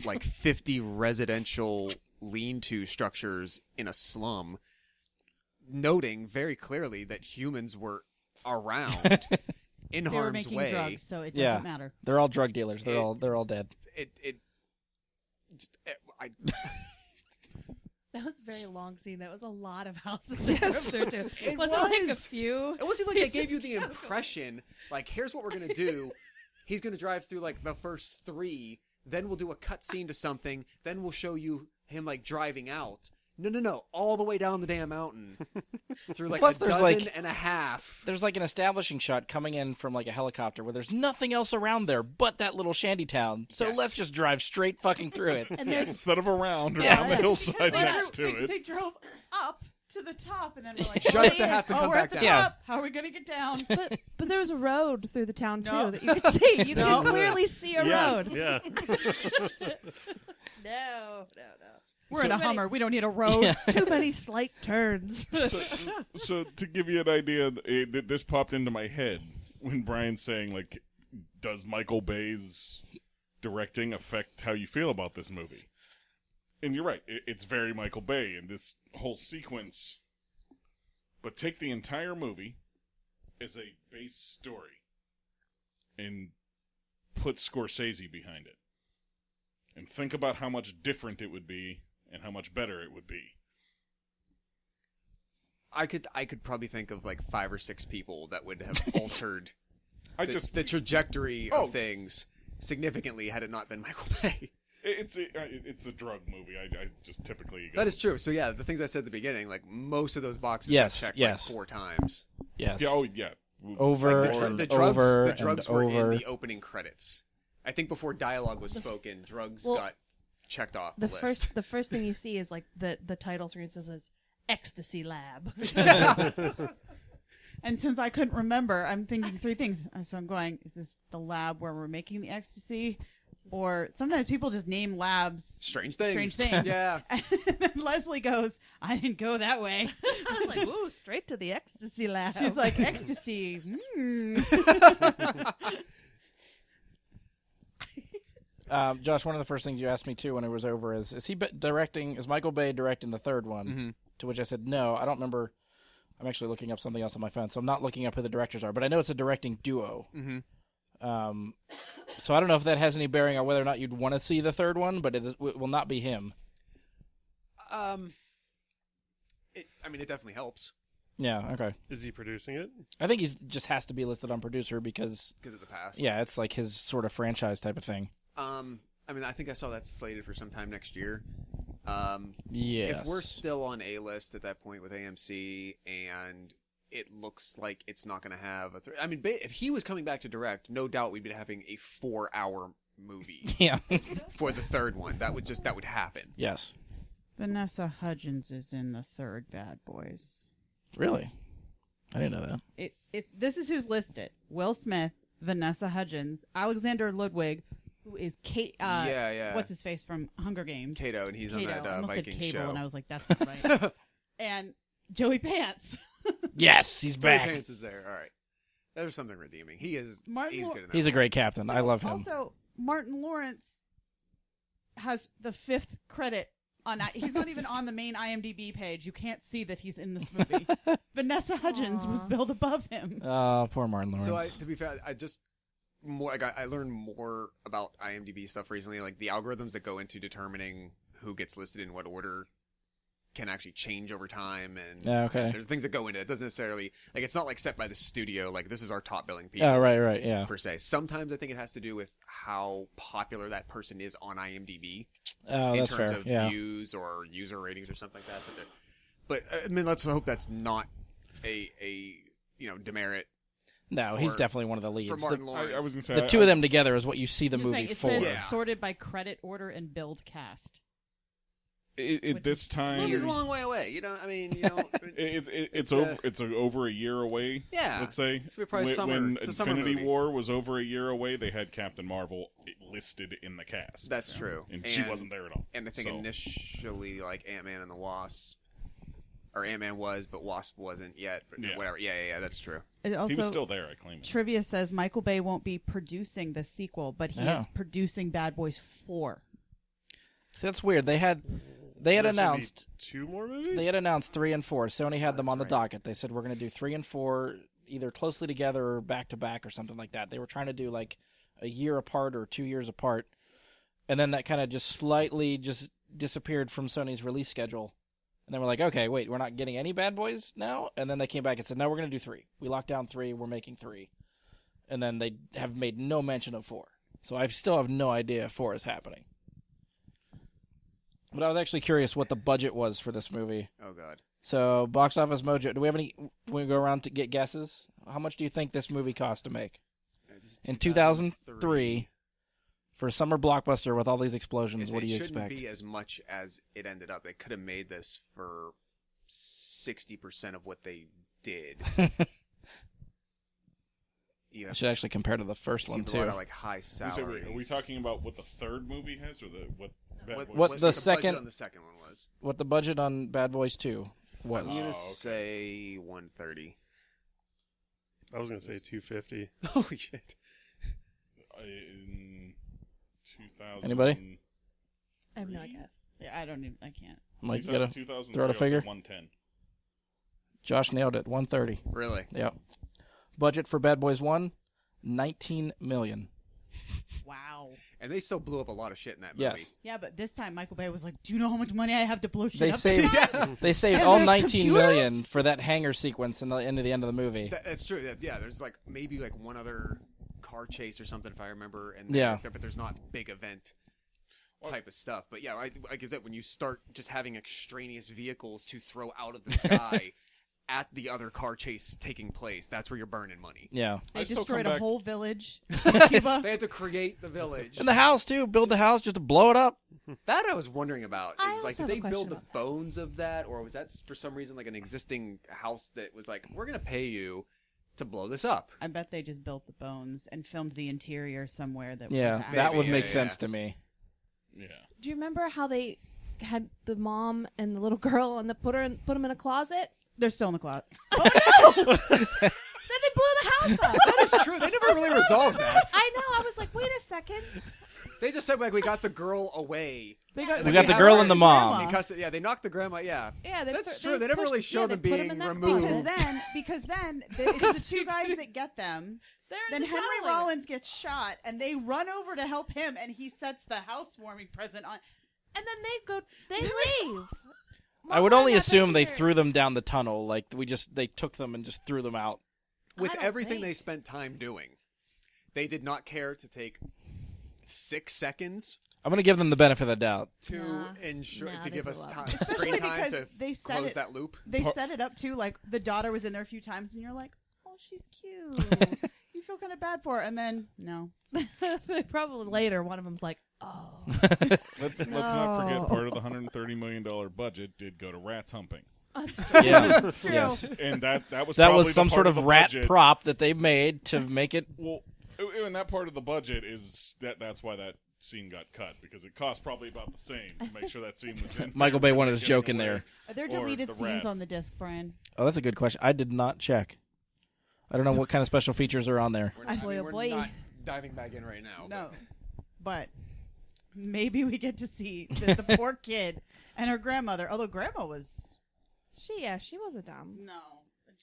like 50 residential lean-to structures in a slum, noting very clearly that humans were around in They were harm's making way. drugs, so it Yeah. doesn't matter. They're all drug dealers. They're all dead. That was a very long scene. That was a lot of houses they drove through too. It Wasn't like a was. few. It wasn't like they He gave you just the impression, like, here's what we're going to do. He's going to drive through, like, the first 3, then we'll do a cutscene to something, then we'll show you him, like, driving out. No. All the way down the damn mountain. Through, like, Plus a there's, dozen like- and a half. There's like an establishing shot coming in from like a helicopter where there's nothing else around there but that little shanty town. So Yes. let's just drive straight fucking through it. And there's Instead of around or Yeah. on the hillside They next drove- to They it. drove up to the top, and then we're like, Just to have to come we're back at the down. top. How are we going to get down? but there was a road through the town too No. that you could see. You No. could clearly see a yeah, road. Yeah. No. We're in a Too many- Hummer. We don't need a road. Too many slight turns. So to give you an idea, this popped into my head when Brian's saying, like, does Michael Bay's directing affect how you feel about this movie? And you're right, it's very Michael Bay in this whole sequence. But take the entire movie as a base story and put Scorsese behind it. And think about how much different it would be and how much better it would be. I could probably think of, like, 5 or 6 people that would have altered the trajectory Oh. of things significantly had it not been Michael Bay. It's a drug movie. I just typically go, That is true. So, yeah, the things I said at the beginning, like, most of those boxes Yes, got checked, yes. like, 4 times. Yes. Yeah, oh yeah. Over Like and the drugs, over the drugs and were over. in the opening credits. I think before dialogue was spoken, drugs Well, got checked off the, The list. first thing you see is like the title screen says Ecstasy Lab. And since I couldn't remember, I'm thinking 3 things. So I'm going, is this the lab where we're making the ecstasy? Or sometimes people just name labs Strange things. Strange Things. Yeah. And then Leslie goes, I didn't go that way. I was like, ooh, straight to the Ecstasy Lab. She's like, ecstasy. Josh, one of the first things you asked me too when it was over is he directing? Is Michael Bay directing the third one? Mhm. To which I said no. I don't remember. I'm actually looking up something else on my phone, so I'm not looking up who the directors are, but I know it's a directing duo. Mm-hmm. So I don't know if that has any bearing on whether or not you'd want to see the third one, but it will not be him. It definitely helps Yeah, okay. Is he producing it? I think he's just has to be listed on producer because of the past. yeah, it's like his sort of franchise type of thing. I think I saw that slated for sometime next year. Yes. If we're still on A-list at that point with AMC and it looks like it's not going to have if he was coming back to direct, no doubt we'd be having a 4-hour movie Yeah. for the third one. That would happen. Yes. Vanessa Hudgens is in the third Bad Boys. Really? I didn't know that. This is who's listed: Will Smith, Vanessa Hudgens, Alexander Ludwig, who is Kate. Yeah. What's his face from Hunger Games? Kato, and he's Kato. on that I almost Viking said Cable, show. and I was like, that's not right. And Joey Pants. Yes, he's Joey back. Pants is there. All right. There's something redeeming. He's good in that. He's a great captain. I So, love him. Also, Martin Lawrence has the 5th credit on. He's not even on the main IMDb page. You can't see that he's in this movie. Vanessa Hudgens was billed above him. Oh, poor Martin Lawrence. So to be fair, I learned more about IMDb stuff recently. Like the algorithms that go into determining who gets listed in what order can actually change over time, and Okay. there's things that go into it. It doesn't necessarily it's not like set by the studio. Like this is our top billing people. Oh, right, yeah. Per se. Sometimes I think it has to do with how popular that person is on IMDb Oh, in that's terms fair. of Yeah. views or user ratings or something like that. But let's hope that's not a demerit. No, he's for- definally one of the for leads. Martin The, Lawrence. I was gonna say the two of them together is what you see the I'm just movie saying, it for. says Yeah. sorted by credit order and billed cast. It this The time movie's a long way away. it's over a year away. Yeah. Let's say It's probably when, summer. when It's a summer Infinity movie. War was over a year away, they had Captain Marvel listed in the cast. That's true. and she wasn't there at all. And I think So- initially, like Ant-Man and the Wasp, or Ant-Man was, but Wasp wasn't yet. But Yeah. whatever. Yeah, that's true. It also, he was still there. I claim. trivia says Michael Bay won't be producing the sequel, but he Oh. is producing Bad Boys 4. See, that's weird. They had There's gonna be announced 2 more movies. they had announced 3 and 4. Sony had them That's on the right. docket. They said we're going to do 3 and 4 either closely together or back to back or something like that. They were trying to do like a year apart or 2 years apart, and then that kind of just slightly just disappeared from Sony's release schedule. And then we're like, okay, wait, we're not getting any Bad Boys now? And then they came back and said, no, we're going to do 3. We locked down 3. We're making 3. And then they have made no mention of 4. So I still have no idea if 4 is happening. But I was actually curious what the budget was for this movie. Oh God. So, Box Office Mojo, do we have any, when we go around to get guesses? How much do you think this movie cost to make? This is In 2003, for a summer blockbuster with all these explosions, what do you It shouldn't expect? be as much as it ended up. They could have made this for 60% of what they did. You I have should actually compare to the first one, a lot too. of high salaries. Are we talking about what the third movie has, or what? What the budget second- on the second one was? What the budget on Bad Boys 2 was. I'm gonna okay. say 130. I was gonna say 250. Holy shit! In 2000. Anybody? I have no guess. Yeah, I can't. Mike, you gotta 2003, throw out a I'll say figure? 110. Josh nailed it, 130. Really? Yep. Budget for Bad Boys 1, $19 million. Wow. And they still blew up a lot of shit in that movie. Yes. Yeah, but this time Michael Bay was like, "Do you know how much money I have to blow shit They up?" saved, this time?" they saved And all there's 19 computers? million for that hangar sequence in the end of the movie. That's true. Yeah, there's like maybe like one other car chase or something if I remember. And Yeah. but there's not big event type of stuff. But yeah, like I said, when you start just having extraneous vehicles to throw out of the sky at the other car chase taking place, that's where you're burning money. Yeah. They I still destroyed come a back- whole village in Cuba. They had to create the village. And the house, too. Build the house just to blow it up. That I was wondering about. I Is like, also did have they a build the question about bones of that, or was that for some reason like an existing house that was like, we're gonna pay you to blow this up? I bet they just built the bones and filmed the interior somewhere. That Yeah, was that would yeah, make yeah. sense to me. Yeah. Do you remember how they had the mom and the little girl and put them in a closet? They're still in the closet. Then they blew the house up. That is true. They never really resolved that. I know. I was like, wait a second. They just said like we got the girl away. We got the girl and the mom. Because, they knocked the grandma. Yeah, Yeah, that's true. They never really show them they put 'em being in that removed. closet. Because then it's the two guys that get them. They're in Then the Henry tunnel. Rollins gets shot, and they run over to help him, and he sets the housewarming present on. And then they leave. I would Mom, only I'm assume they here. threw them down the tunnel. Like they took them and just threw them out. With I don't everything think- they spent time doing, they did not care to take 6 seconds I'm gonna give them the benefit of the doubt. to Nah. ensure Nah, to they give blew us up. time, Especially screen time because to they set close it. that loop. They set it up too. Like the daughter was in there a few times, and you're like, "Oh, she's cute." You feel kind of bad for her, and then no. Probably later, one of them's like, "Oh, Let's not forget part of the $130 million budget did go to rats humping. that's true." Yeah. It's true. Yes. And that was That probably was the some part sort of the rat budget. prop that they made to make it. Well, and that part of the budget is that's why that scene got cut, because it cost probably about the same to make sure that scene was in. Michael there Bay wanted his getting joke in away. there. Are there Or deleted the scenes rats. on the disc, Brian? Oh, that's a good question. I did not check. I don't know what kind of special features are on there. Boy, oh boy. not diving back in right now. No, but maybe we get to see the poor kid and her grandmother. Although grandma was She wasn't dumb. no.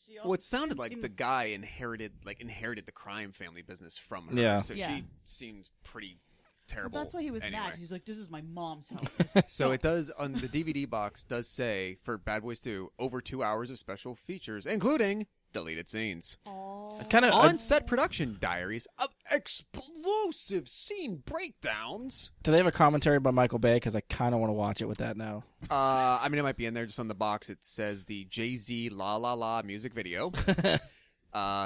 She Well, it sounded didn't like seem- the guy inherited the crime family business from her. Yeah. So Yeah. she seemed pretty Well, terrible. that's why he was anyway. mad. He's like, "This is my mom's house." So it does on the DVD box does say for Bad Boys 2 over 2 hours of special features, including deleted scenes, Oh, Kind of. on-set production diaries of explosive scene breakdowns. Do they have a commentary by Michael Bay? Because I kind of want to watch it with that now. I mean, it might be in there just on the box. It says the Jay-Z La La La music video.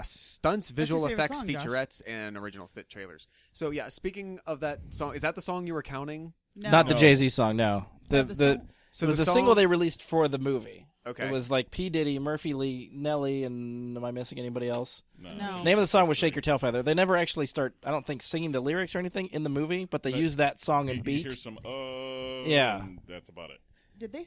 Stunts, visual favorite effects, song, Josh? featurettes, and original fit trailers. So yeah, speaking of that song, is that the song you were counting? No. Not the No. Jay-Z song. No. Oh, The song? So it was the a song- single they released for the movie. Okay. It was like P. Diddy, Murphy Lee, Nelly, and am I missing anybody else? No. Name of the song was "Shake Your Tail Feather." They never actually start, I don't think, singing the lyrics or anything in the movie, but they But use that song You and hear beat. some Yeah. and that's about it. Did they?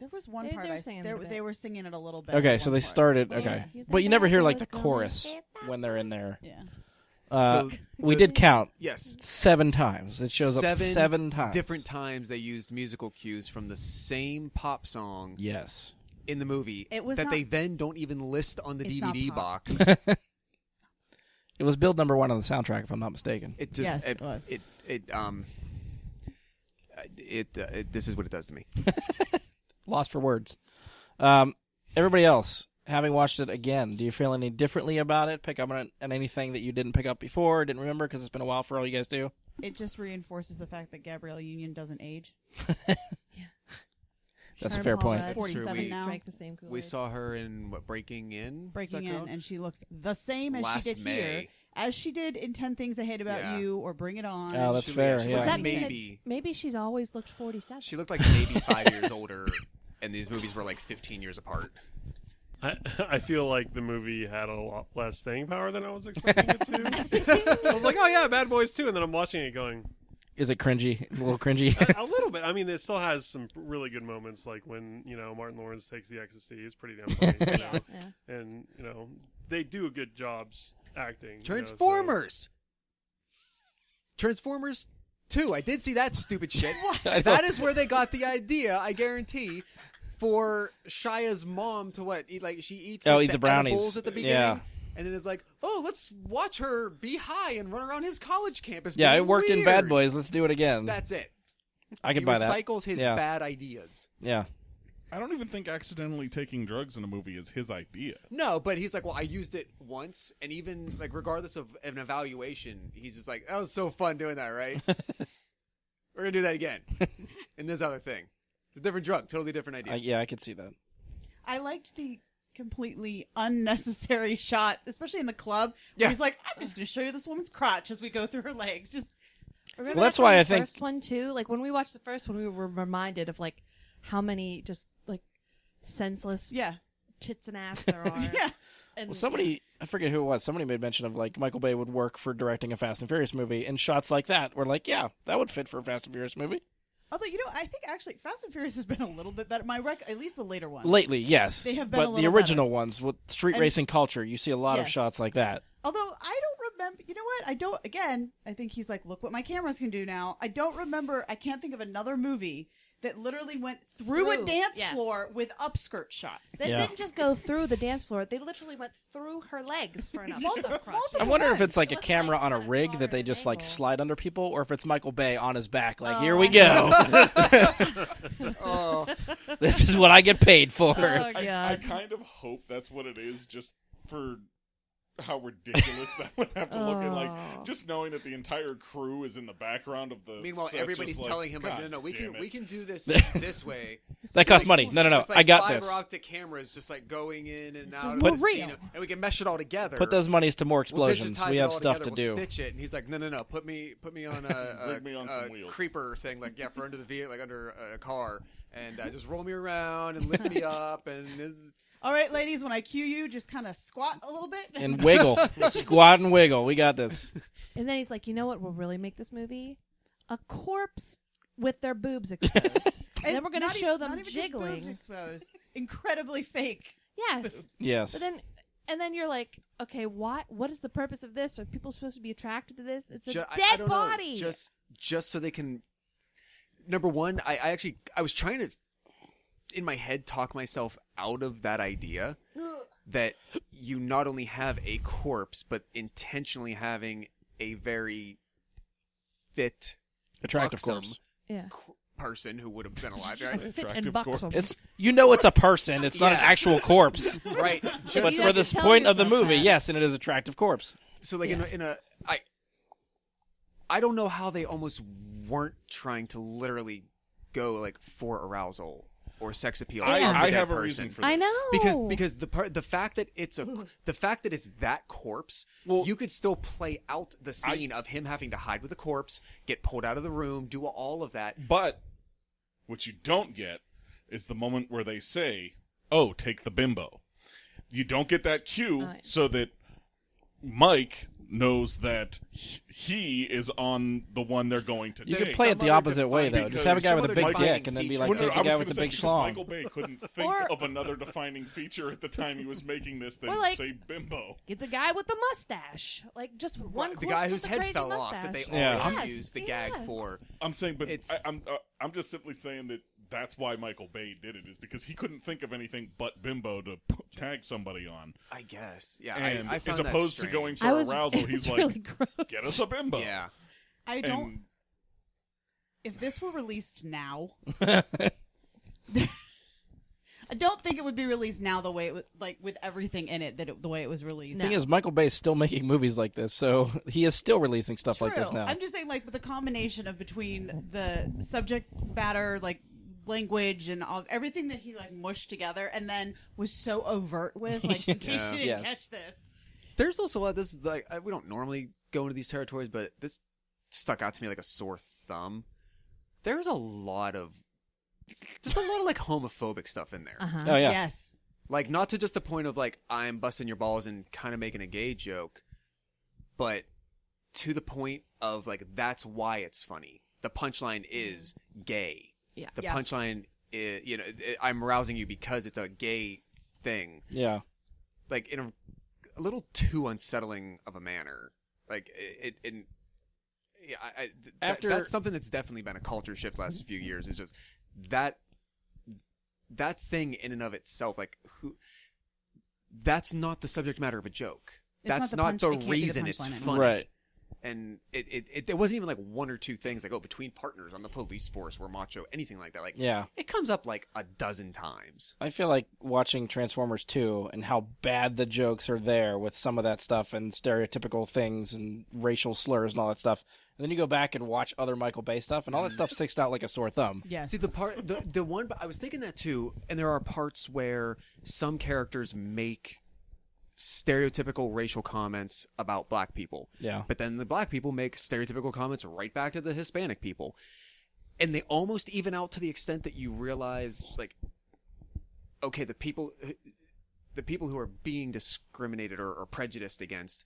There was one They part were singing it a bit. they were singing it a little bit. Okay, at so one they part. started. Yeah. Okay, You but you think never that hear like was the going chorus to- when they're in there. Yeah. So We the- did count Yes. 7 times. It shows up 7 times. Different times they used musical cues from the same pop song Yes. in the movie It was that not- they then don't even list on the It's not DVD pop. box. It was billed number 1 on the soundtrack, if I'm not mistaken. It just Yes, it, it was. this is what it does to me. Lost for words. Everybody else, having watched it again, do you feel any differently about it? Pick up on anything that you didn't pick up before, didn't remember, because it's been a while for all you guys do? It just reinforces the fact that Gabrielle Union doesn't age. That's a Sherman fair Hall point. Red That's true. 47 We- now. Drank the same Kool-Aid. We saw her in Breaking In. Breaking Is that in, called? and she looks the same as Last she did May. here, as she did in 10 Things I Hate About Yeah. You or Bring It On. Oh, that's She- fair, She yeah. looked Does that mean maybe Maybe she's always looked 47. she looked like maybe 5 years older, and these movies were like 15 years apart. I feel like the movie had a lot less staying power than I was expecting it to. I was like, oh yeah, Bad Boys 2, and then I'm watching it going, Is it cringy? A little cringy? a little bit. I mean, it still has some really good moments, like when, Martin Lawrence takes the ecstasy. It's pretty damn funny, Yeah. And, they do a good job acting. Transformers. Transformers 2. I did see that stupid shit. I know. That is where they got the idea, I guarantee, for Shia's mom to what? Eat, like she eats Oh, like, eat the brownies. edibles at the beginning. Yeah. And then it's like, oh, let's watch her be high and run around his college campus. Yeah, being it worked in weird. Bad Boys. Let's do it again. That's it. I could He buy that. recycles his Yeah. bad ideas. Yeah. I don't even think accidentally taking drugs in a movie is his idea. No, but he's like, well, I used it once, and even like regardless of an evaluation, he's just like, that was so fun doing that, right? We're gonna do that again. And this other thing, it's a different drug, totally different idea. Yeah, I could see that. I liked the completely unnecessary shots, especially in the club. Yeah. Where he's like, I'm just going to show you this woman's crotch as we go through her legs. Just Remember Well, that's that from why the I think- first one too. Like when we watched the first one, we were reminded of like how many just like senseless yeah, tits and ass there are. yes. And Well, somebody, I forget who it was, somebody made mention of like Michael Bay would work for directing a Fast and Furious movie, and shots like that were like, yeah, that would fit for a Fast and Furious movie. Although I think actually Fast and Furious has been a little bit better. At least the later ones. Lately, yes. They have been a but the little original ones with street And- racing culture, you see a lot of Yes. shots like that. Although I don't remember. You know what? I don't. Again, I think he's like, look what my cameras can do now. I don't remember. I can't think of another movie that literally went through a dance floor with upskirt shots. They didn't just go through the dance floor. They literally went through her legs for an multiple. I wonder if it's like a So it's camera like on a at a rig that they hard just like angle. slide under people, or if it's Michael Bay on his back, like, Oh, here we I go. Oh, This is what I get paid for. Oh, God. I kind of hope that's what it is, just for how ridiculous that would have to look. And like, Oh. just knowing that the entire crew is in the background of the. meanwhile, set, everybody's just telling him like, "God no, we damn it." can do this this way. That costs money. No, With, like, I got fiber this. optic cameras just like going in and This out is of more the scene, real. and we can mesh it all together. Put those monies to more We'll explosions. digitize We it have all stuff together, to we'll do. Stitch it, and he's like, no, put me on a Rig me on some wheels. creeper thing, like for under the vehicle, like under a car, and just roll me around and lift me up, and All right, ladies, when I cue you, just kind of squat a little bit. And wiggle. Squat and wiggle. We got this. And then he's like, you know what will really make this movie? A corpse with their boobs exposed. And then we're going to Not show even- them not even just jiggling. boobs exposed. Incredibly fake. Yes. Yes. But then you're like, okay, what is the purpose of this? Are people supposed to be attracted to this? It's a I dead don't know, body. just so they can. Number one, I was trying to, in my head, talk myself out of that idea that you not only have a corpse, but intentionally having a very fit, Attractive buxom corpse. Yeah. person who would have been alive, Just right? fit Attractive and buxom. It's it's a person. It's not an Yeah. actual corpse. Right. you But have for to this tell point of the yourself movie, that. yes, and it is attractive corpse. So like Yeah. I don't know how they almost weren't trying to literally go like for arousal or sex appeal. Yeah. of the I dead have a person. reason for this. I know. Because the fact that it's that corpse, you could still play out the scene of him having to hide with the corpse, get pulled out of the room, do all of that. But what you don't get is the moment where they say, "Oh, take the bimbo." You don't get that cue, Right. so that Mike knows that he is on the one they're going to You take. can play it the some other opposite way, though. Just have a guy with a some big other dick defining and then be feature. like, Well, no, take I the was guy with gonna the say, big because schlong. Michael Bay couldn't think Or- of another defining feature at the time he was making this than Or, like, say bimbo. Get the guy with the mustache. Like, just one The corpse guy with whose a head crazy fell mustache. off that they Yeah. already Yes, used the gag yes. for. I'm saying, but It's- I'm just simply saying that that's why Michael Bay did it, is because he couldn't think of anything but bimbo to tag somebody on. I guess, yeah. And I found as that opposed to strange. going for I was, arousal, it's he's like, really gross. "Get us a bimbo." Yeah. I don't. And If this were released now, I don't think it would be released now the way it was, like with everything in it the way it was released. The thing is, Michael Bay is still making movies like this, so he is still releasing stuff like this True. now. I'm just saying, like, with the combination of between the subject matter, like language and everything that he like mushed together, and then was so overt with, like, in case you didn't Yes. catch this. There's also a lot of this, like, we don't normally go into these territories, but this stuck out to me like a sore thumb. There's a lot of, just a lot of, like, homophobic stuff in there. Uh-huh. Oh yeah, Yes. Like, not to just the point of, like, I'm busting your balls and kind of making a gay joke, but to the point of, like, that's why it's funny. The punchline is gay. Yeah. The Yeah. punchline is, I'm arousing you because it's a gay thing. yeah. Like, in a little too unsettling of a manner. Like, yeah, that's something that's definitely been a culture shift last few years. Is just that thing in and of itself. Like, that's not the subject matter of a joke. It's That's not not the the punch- it can't be the reason it's punchline funny. anymore. Right. And it wasn't even like one or two things like, oh, between partners on the police force we're macho, anything like that. Like, Yeah. it comes up like a dozen times. I feel like watching Transformers 2 and how bad the jokes are there with some of that stuff and stereotypical things and racial slurs and all that stuff. And then you go back and watch other Michael Bay stuff, and all that stuff sticks out like a sore thumb. Yes. See, the one, I was thinking that too, and there are parts where some characters make stereotypical racial comments about black people. Yeah. But then the black people make stereotypical comments right back to the Hispanic people. And they almost even out to the extent that you realize, like, okay, the people who are being discriminated or prejudiced against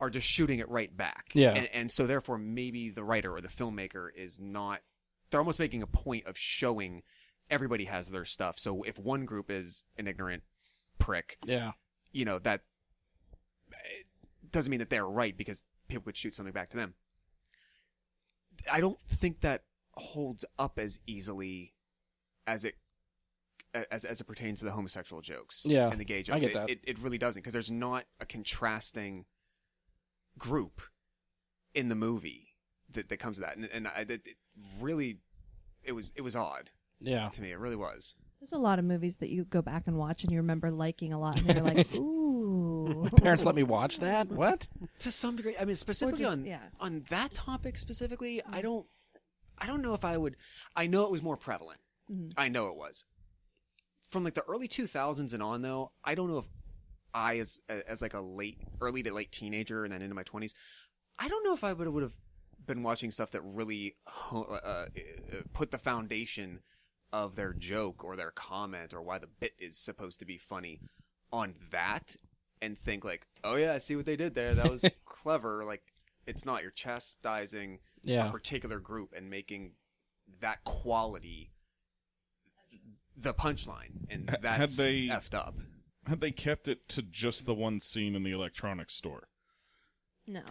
are just shooting it right back. Yeah. And so therefore maybe the writer or the filmmaker is not, they're almost making a point of showing everybody has their stuff. So if one group is an ignorant prick, Yeah. that doesn't mean that they're right, because people would shoot something back to them. I don't think that holds up as easily as it pertains to the homosexual jokes and the gay jokes. I get that. It really doesn't, because there's not a contrasting group in the movie that comes to that, and it was odd. Yeah. To me, it really was. There's a lot of movies that you go back and watch and you remember liking a lot, and you're like, ooh. Parents let me watch that? What? To some degree, I mean, specifically just- on that topic specifically, I don't know if I would. I know it was more prevalent. Mhm. I know it was. From like the early 2000s and on, though, I don't know if I, as like a early to late teenager and then into my 20s, I don't know if I would have been watching stuff that really put the foundation of their joke or their comment or why the bit is supposed to be funny on that, and think like, oh yeah, I see what they did there. That was clever. Like, it's not. You're chastising a particular group and making that quality the punchline, and that's effed up. Had they kept it to just the one scene in the electronics store? No.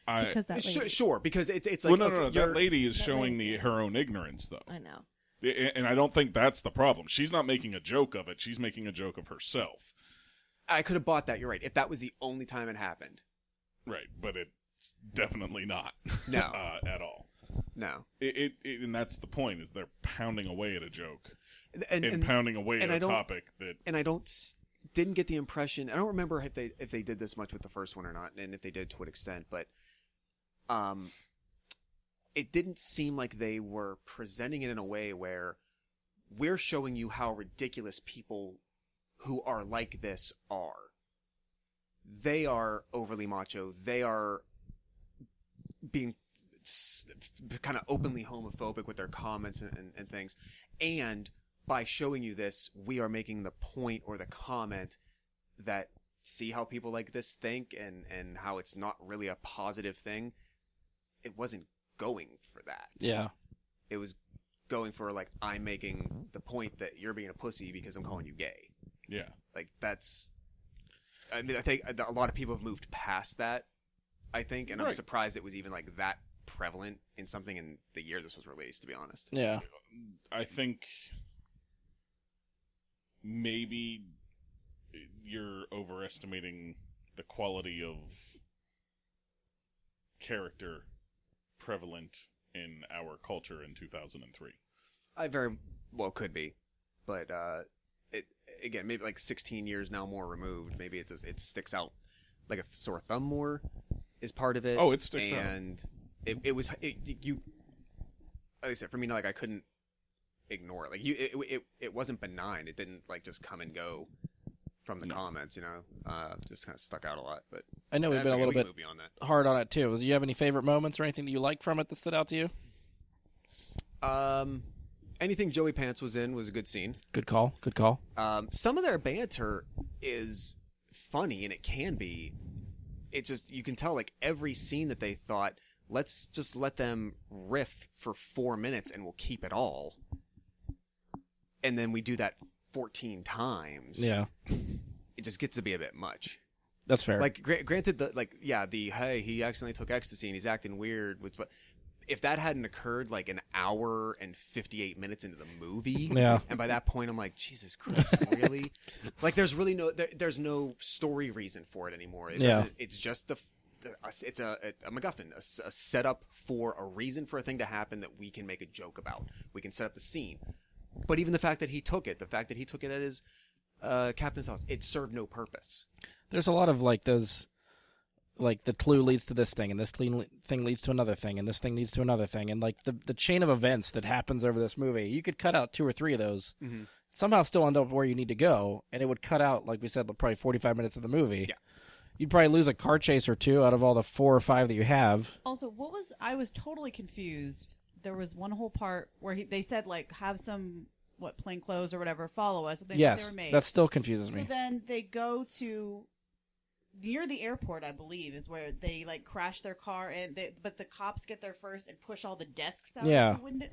Because that lady. Sure, because it's like... Well, no. That lady is showing her own ignorance, though. I know. And I don't think that's the problem. She's not making a joke of it. She's making a joke of herself. I could have bought that, you're right, if that was the only time it happened. Right, but it's definitely not. No. At all. No. And that's the point, is they're pounding away at a joke. And pounding away at a topic that... And I didn't get the impression... I don't remember if they did this much with the first one or not, and if they did, to what extent, but... it didn't seem like they were presenting it in a way where we're showing you how ridiculous people who are like this are. They are overly macho. They are being kind of openly homophobic with their comments and things. And by showing you this, we are making the point or the comment that see how people like this think and how it's not really a positive thing. It wasn't going for that. Yeah. It was going for, like, I'm making the point that you're being a pussy because I'm calling you gay. Yeah. Like, that's... I mean, I think a lot of people have moved past that, I think, and I'm surprised it was even, like, that prevalent in something in the year this was released, to be honest. Yeah. I think maybe you're overestimating the quality of character prevalent in our culture in 2003. I very well could be, but it again, maybe like 16 years now more removed, maybe it sticks out like a sore thumb more is part of it. Oh, it sticks out. And it was you. Like I said, for me, like I couldn't ignore it. Like it wasn't benign. It didn't like just come and go from the comments. You know, just kind of stuck out a lot. But I know we've been a little bit on that. hard on it too. Do you have any favorite moments or anything that you like from it that stood out to you? Anything Joey Pants was in was a good scene. Good call. Good call. Some of their banter is funny, and it can be. It just, you can tell, like, every scene that they thought, let's just let them riff for 4 minutes and we'll keep it all. And then we do that 14 times. Yeah. It just gets to be a bit much. That's fair. Like, granted, hey, he accidentally took ecstasy and he's acting weird. If that hadn't occurred like an hour and 58 minutes into the movie, Yeah. and by that point I'm like, Jesus Christ, really? Like, there's really there's no story reason for it anymore. It's just it's a MacGuffin, a setup for a reason for a thing to happen that we can make a joke about. We can set up the scene. But even the fact that he took it at his captain's house, it served no purpose. There's a lot of like those, like the clue leads to this thing, and this thing leads to another thing, and this thing leads to another thing, and like the chain of events that happens over this movie, you could cut out 2 or 3 of those, somehow still end up where you need to go, and it would cut out, like we said, probably 45 minutes of the movie. Yeah. You'd probably lose a car chase or 2 out of all the 4 or 5 that you have. Also, I was totally confused. There was one whole part where they said, like, have some, plain clothes or whatever, follow us. They Yes, were made. that still confuses me. So then they go to near the airport, I believe, is where they like crash their car, but the cops get there first and push all the desks out. Yeah. Of the window,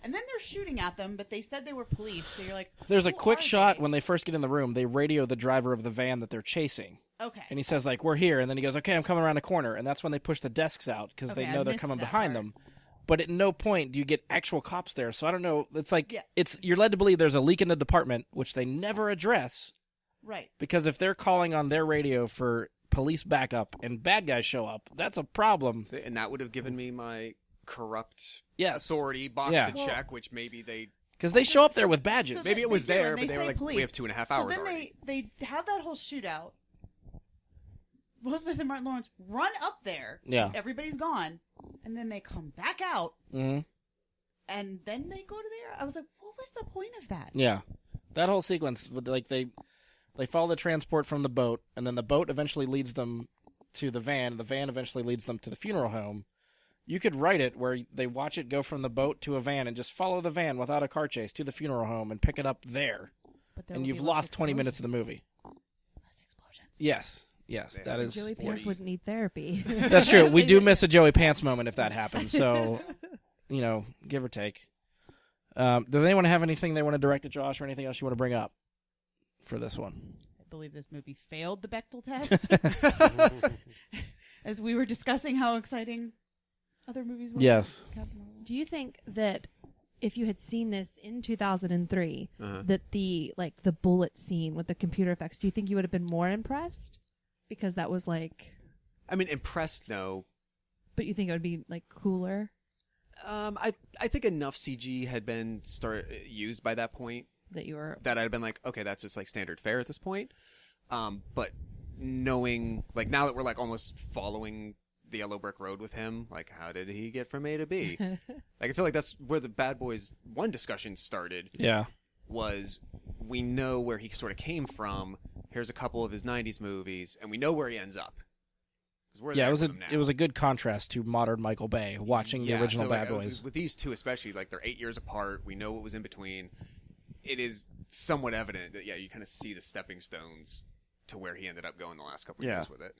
And then they're shooting at them, but they said they were police. So you're like, There's a who quick are shot they? when they first get in the room. They radio the driver of the van that they're chasing. Okay. And he says, like, we're here. And then he goes, okay, I'm coming around the corner. And that's when they push the desks out because Okay, they I know they're missed coming that behind part. them. But at no point do you get actual cops there. So I don't know. It's like, Yeah. you're led to believe there's a leak in the department, which they never address. Right. Because if they're calling on their radio for police backup and bad guys show up, that's a problem. And that would have given me my corrupt Yes. authority box Yeah. to check, which maybe they... Because they show up there with badges. So Maybe it they was do, there, and but they they were say like, police. we have 2.5 So hours then already. they have that whole shootout. Will Smith and Martin Lawrence run up there. Yeah. Everybody's gone. And then they come back out. Mhm. And then they go to there. I was like, what was the point of that? Yeah, that whole sequence, like they follow the transport from the boat, and then the boat eventually leads them to the van. The van eventually leads them to the funeral home. You could write it where they watch it go from the boat to a van and just follow the van without a car chase to the funeral home and pick it up there, But there and would you've be less lost 20 minutes of the explosions. movie. Less explosions. Yes, Yeah. that is. Joey 40. Pants wouldn't need therapy. That's true. We do miss a Joey Pants moment if that happens. So, give or take. Does anyone have anything they want to direct at Josh or anything else you want to bring up for this one? I believe this movie failed the Bechdel test. As we were discussing how exciting other movies were. Yes. Do you think that if you had seen this in 2003, Uh-huh. that the bullet scene with the computer effects, do you think you would have been more impressed? Because that was like, I mean, impressed, no. but you think it would be like cooler I think enough CG had been used by that point that you were. that I'd have been like, okay, that's just like standard fare at this point. But knowing, like, now that we're like almost following the yellow brick road with him, like, how did he get from A to B? Like, I feel like that's where the Bad Boys 1 discussion started. Yeah. Was we know where he sort of came from. Here's a couple of his 90s movies, and we know where he ends up. 'Cause we're Yeah, there it was with him now. it was a good contrast to modern Michael Bay watching the original so, like, Bad Boys. with these two especially, like, they're 8 years apart. We know what was in between. It is somewhat evident that you kind of see the stepping stones to where he ended up going the last couple of Yeah. years with it.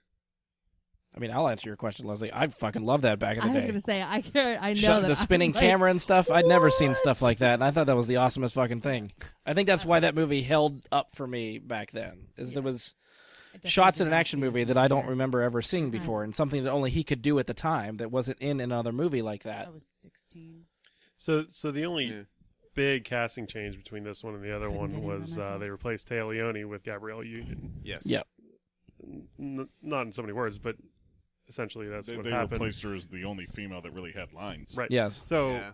I mean, I'll answer your question, Leslie. I fucking love that back in I the was day. going to say, I know Shut that the I spinning was like, camera and stuff. I'd never seen stuff "What?" like that, and I thought that was the awesomest fucking thing. I think that's why that movie held up for me back then. There was I definitely shots did in an not action see this movie that I don't either. remember ever seeing before, and something that only he could do at the time that wasn't in another movie like that. I was 16. So the only Yeah. big casting change between this one and the other Couldn't one get in was by myself. they replaced Taya Leone with Gabrielle Union. Yes. Yeah. Not in so many words, but essentially that's They what they happened. replaced her as the only female that really had lines. Right. Yes. So Yeah.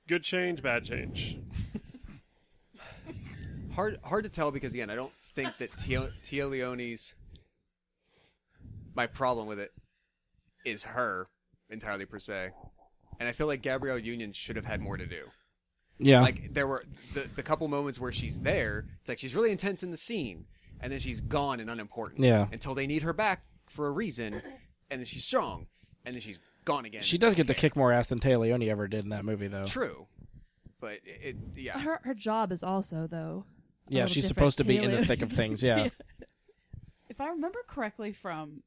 good change, bad change. Hard to tell because, again, I don't think that Tia Leone's... My problem with it is her entirely per se. And I feel like Gabrielle Union should have had more to do. Yeah. Like, there were the couple moments where she's there, it's like she's really intense in the scene, and then she's gone and unimportant. Yeah. Until they need her back for a reason, and then she's strong, and then she's gone again. She does get to kick more ass than Taya Leone ever did in that movie, though. True. But, yeah. Her job is also, though. a Yeah, little she's different. supposed to be in Taylor the thick of is- things, yeah. If I remember correctly from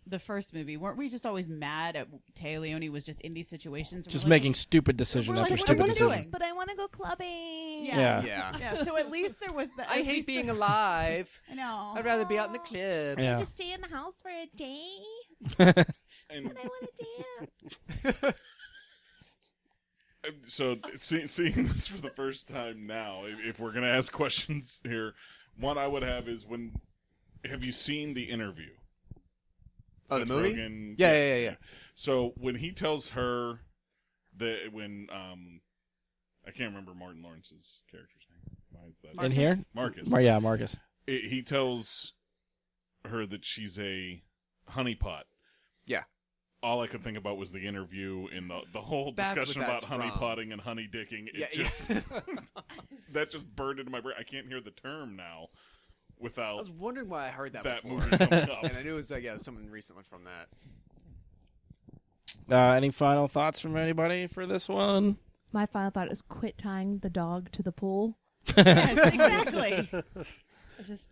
the first movie, weren't we just always mad at Taya Leone was just in these situations? Just We're like, making stupid decision We're after like, what stupid are we decision. doing? But I want to go clubbing. Yeah. Yeah. Yeah, so at least there was the. I at hate least being the- alive. I know. I'd rather be out in the club. Yeah. To stay in the house for a day, And but I want to dance. so seeing this for the first time now, if we're gonna ask questions here, one I would have is have you seen The Interview? Oh, the Seth movie? Rogen? Yeah. So when he tells her that I can't remember Martin Lawrence's character's name. Why is that? In here? Marcus. Yeah, Marcus. He tells her that she's a honeypot. Yeah. All I could think about was The Interview and the whole That's discussion what about that's from. honeypotting and honey dicking. Yeah, That just burned into my brain. I can't hear the term now I without was wondering why I heard that, that before. movie coming up. And I knew it was something recent from that. Any final thoughts from anybody for this one? My final thought is quit tying the dog to the pool. Yes, exactly. It's just,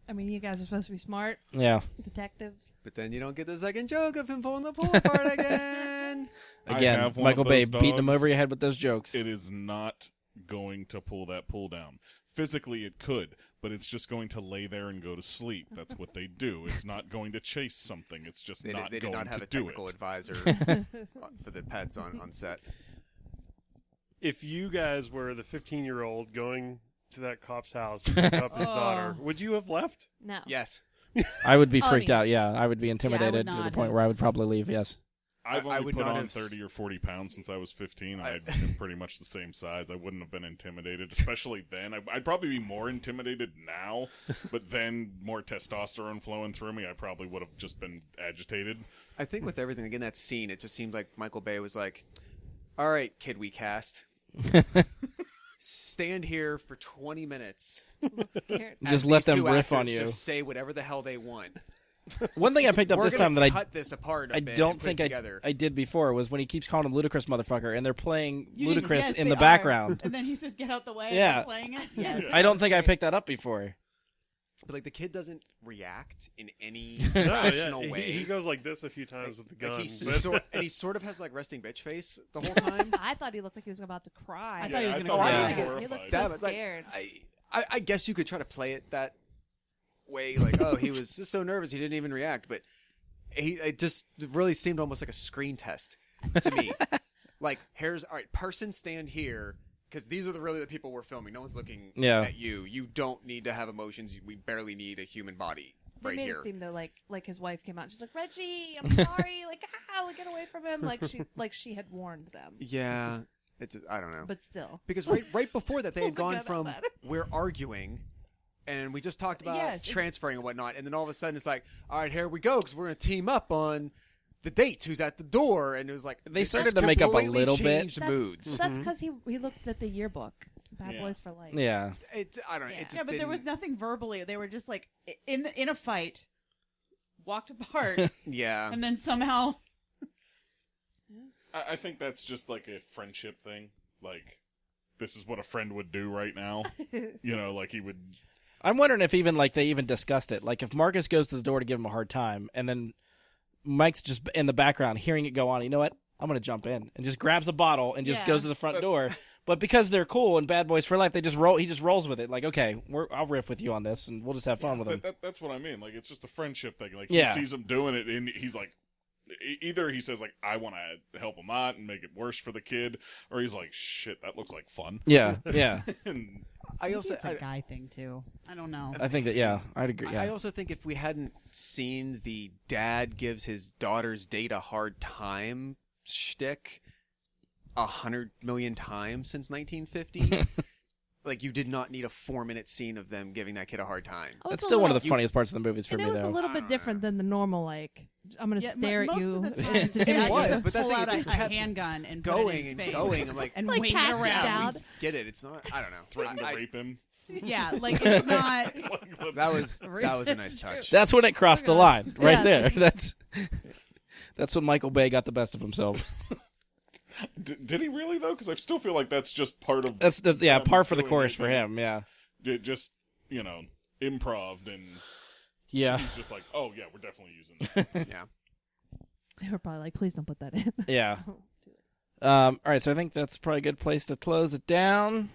I mean, you guys are supposed to be smart Yeah. detectives. But then you don't get the second joke of him pulling the pool apart again. again? I Again, have one Michael of Bay those beating him dogs. over your head with those jokes. It is not going to pull that pull down. Physically, it could, but it's just going to lay there and go to sleep. That's what they do. It's not going to chase something. It's just They not did going not have to a do technical it. advisor for the pets on set. If you guys were the 15-year-old going to that cop's house to pick up his daughter, would you have left? No. Yes. I would be Oh, freaked yeah. out. Yeah, I would be intimidated to the not point have- where I would probably leave. Yes. I've I only would put not on have 30 or 40 pounds since I was 15. I've been pretty much the same size. I wouldn't have been intimidated, especially then. I'd probably be more intimidated now, but then more testosterone flowing through me, I probably would have just been agitated. I think with everything, again, that scene, it just seemed like Michael Bay was like, all right, kid we cast. Stand here for 20 minutes. Look scared. as Just let these them two riff on actors you. Just say whatever the hell they want. One thing I picked up We're this gonna time that cut this apart a I bit don't and put think it together. I did before was when he keeps calling him Ludacris motherfucker, and they're playing You didn't- Ludacris yes, in they the are. background. And then he says, "Get out the way." Yeah. And they're playing it. Yes. I don't think I picked that up before. But like the kid doesn't react in any No, rational yeah, way. he goes like this a few times with the gun. Like but- he sort of has like resting bitch face the whole time. I thought he looked like he was about to cry. I thought he was I gonna thought cry. he Yeah. was He horrified. looked so That was, like, scared. I guess you could try to play it that way, like, oh, he was just so nervous he didn't even react, but it just really seemed almost like a screen test to me. Like, here's all right, person stand here because these are really the people we're filming. No one's looking Yeah. at you. You don't need to have emotions. We barely need a human body They right made here. it seem though like his wife came out. She's like, Reggie, I'm sorry. Like, get away from him. Like she had warned them. Yeah, it's I don't know. But still, Because right before that, they had Pulls the gone gun out from at him. we're arguing, and we just talked about Yes. transferring and whatnot, and then all of a sudden it's like, all right, here we go, because we're gonna team up on the date who's at the door, and it was like They it started just to make up a completely little bit. changed that's moods. that's because he looked at the yearbook. Bad Yeah. Boys for Life. Yeah. I don't know. Yeah. It just Yeah, but there was didn't- nothing verbally. They were just like in a fight, walked apart, Yeah, and then somehow. I think that's just like a friendship thing. Like, this is what a friend would do right now. You know, like he would. I'm wondering if even like they even discussed it. Like if Marcus goes to the door to give him a hard time, and then Mike's just in the background hearing it go on. You know what? I'm gonna jump in and just grabs a bottle and just Yeah. goes to the front door. But because they're cool and Bad Boys for Life, they just roll. He just rolls with it. Like, okay, I'll riff with you on this, and we'll just have fun with him. That's what I mean. Like, it's just a friendship thing. Like, Yeah. he sees him doing it, and he's like, either he says like, I want to help him out and make it worse for the kid, or he's like, shit, that looks like fun. Yeah, yeah. And I Maybe also it's a guy thing too. I don't know. I think that. Yeah, I'd agree. I Yeah. also think if we hadn't seen the dad gives his daughter's date a hard time shtick 100 million times since 1950, like you did not need a 4-minute scene of them giving that kid a hard time. Oh, That's it's a still one of the little- funniest parts of the movies for And me, it was though. a little bit different than the normal. Like, I'm gonna stare at most you. Of the time, It it was, was, but that's pull the out thing, it just a kept handgun and put it Going in his and face going. I'm like, and Like, wing it pats it around. down. get it. It's not. I don't know. threatened to I- rape him. Yeah, like it's not. That was a nice touch. That's when it crossed the line, right Yeah. there. That's when Michael Bay got the best of himself. Did he really though? Because I still feel like that's just part of That's yeah, them par for the doing course for anything. him. Yeah, It just improv, and yeah, he's just like, oh yeah, we're definitely using that. Yeah. They were probably like, please don't put that in. yeah. All right, so I think that's probably a good place to close it down.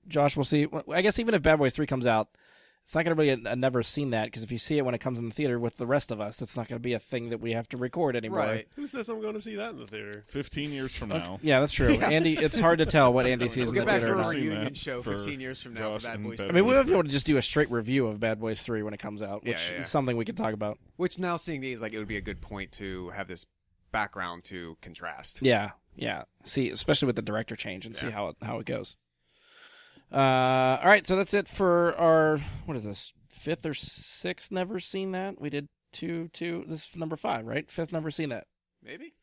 Josh, we'll see. I guess even if Bad Boys 3 comes out, it's not going to be a never seen that, because if you see it when it comes in the theater with the rest of us, it's not going to be a thing that we have to record anymore. Right. Who says I'm going to see that in the theater? 15 years from now. Yeah, that's true. Andy, it's hard to tell what Andy sees We'll in get the back theater. for or a not. seen reunion that show for 15 years from now Josh for Bad and Boys Bad 3. I mean, we Boys might be 3. able to just do a straight review of Bad Boys 3 when it comes out, which Yeah. is something we could talk about. Which now seeing these, like, it would be a good point to have this background to contrast. Yeah, yeah. See, especially with the director change, and see Yeah. how it goes. All right, so that's it for our, what is this, 5th or 6th Never Seen That? We did two. This is number 5, right? 5th Never Seen That. Maybe?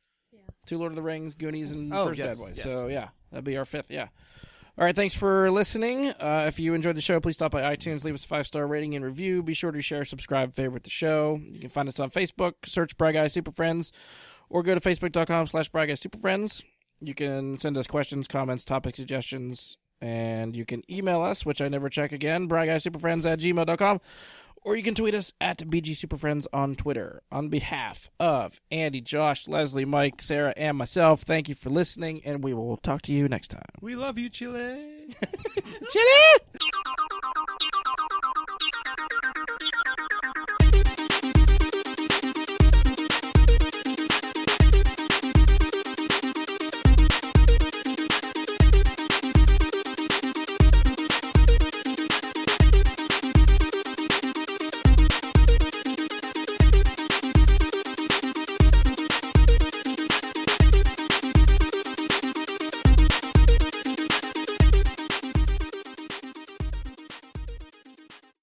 2 Lord of the Rings, Goonies, and Oh, first yes, Bad Boys. yes. So yeah, that'd be our 5th. Yeah. All right, thanks for listening. If you enjoyed the show, please stop by iTunes, leave us a 5-star rating and review. Be sure to share, subscribe, favorite the show. You can find us on Facebook, search Bry Guy Super Friends, or go to facebook.com/Bry Guy Super Friends. You can send us questions, comments, topic suggestions, and you can email us, which I never check again, bryguysuperfriends@gmail.com. Or you can tweet us at BG Superfriends on Twitter. On behalf of Andy, Josh, Leslie, Mike, Sarah, and myself, thank you for listening, and we will talk to you next time. We love you, Chile. Chili!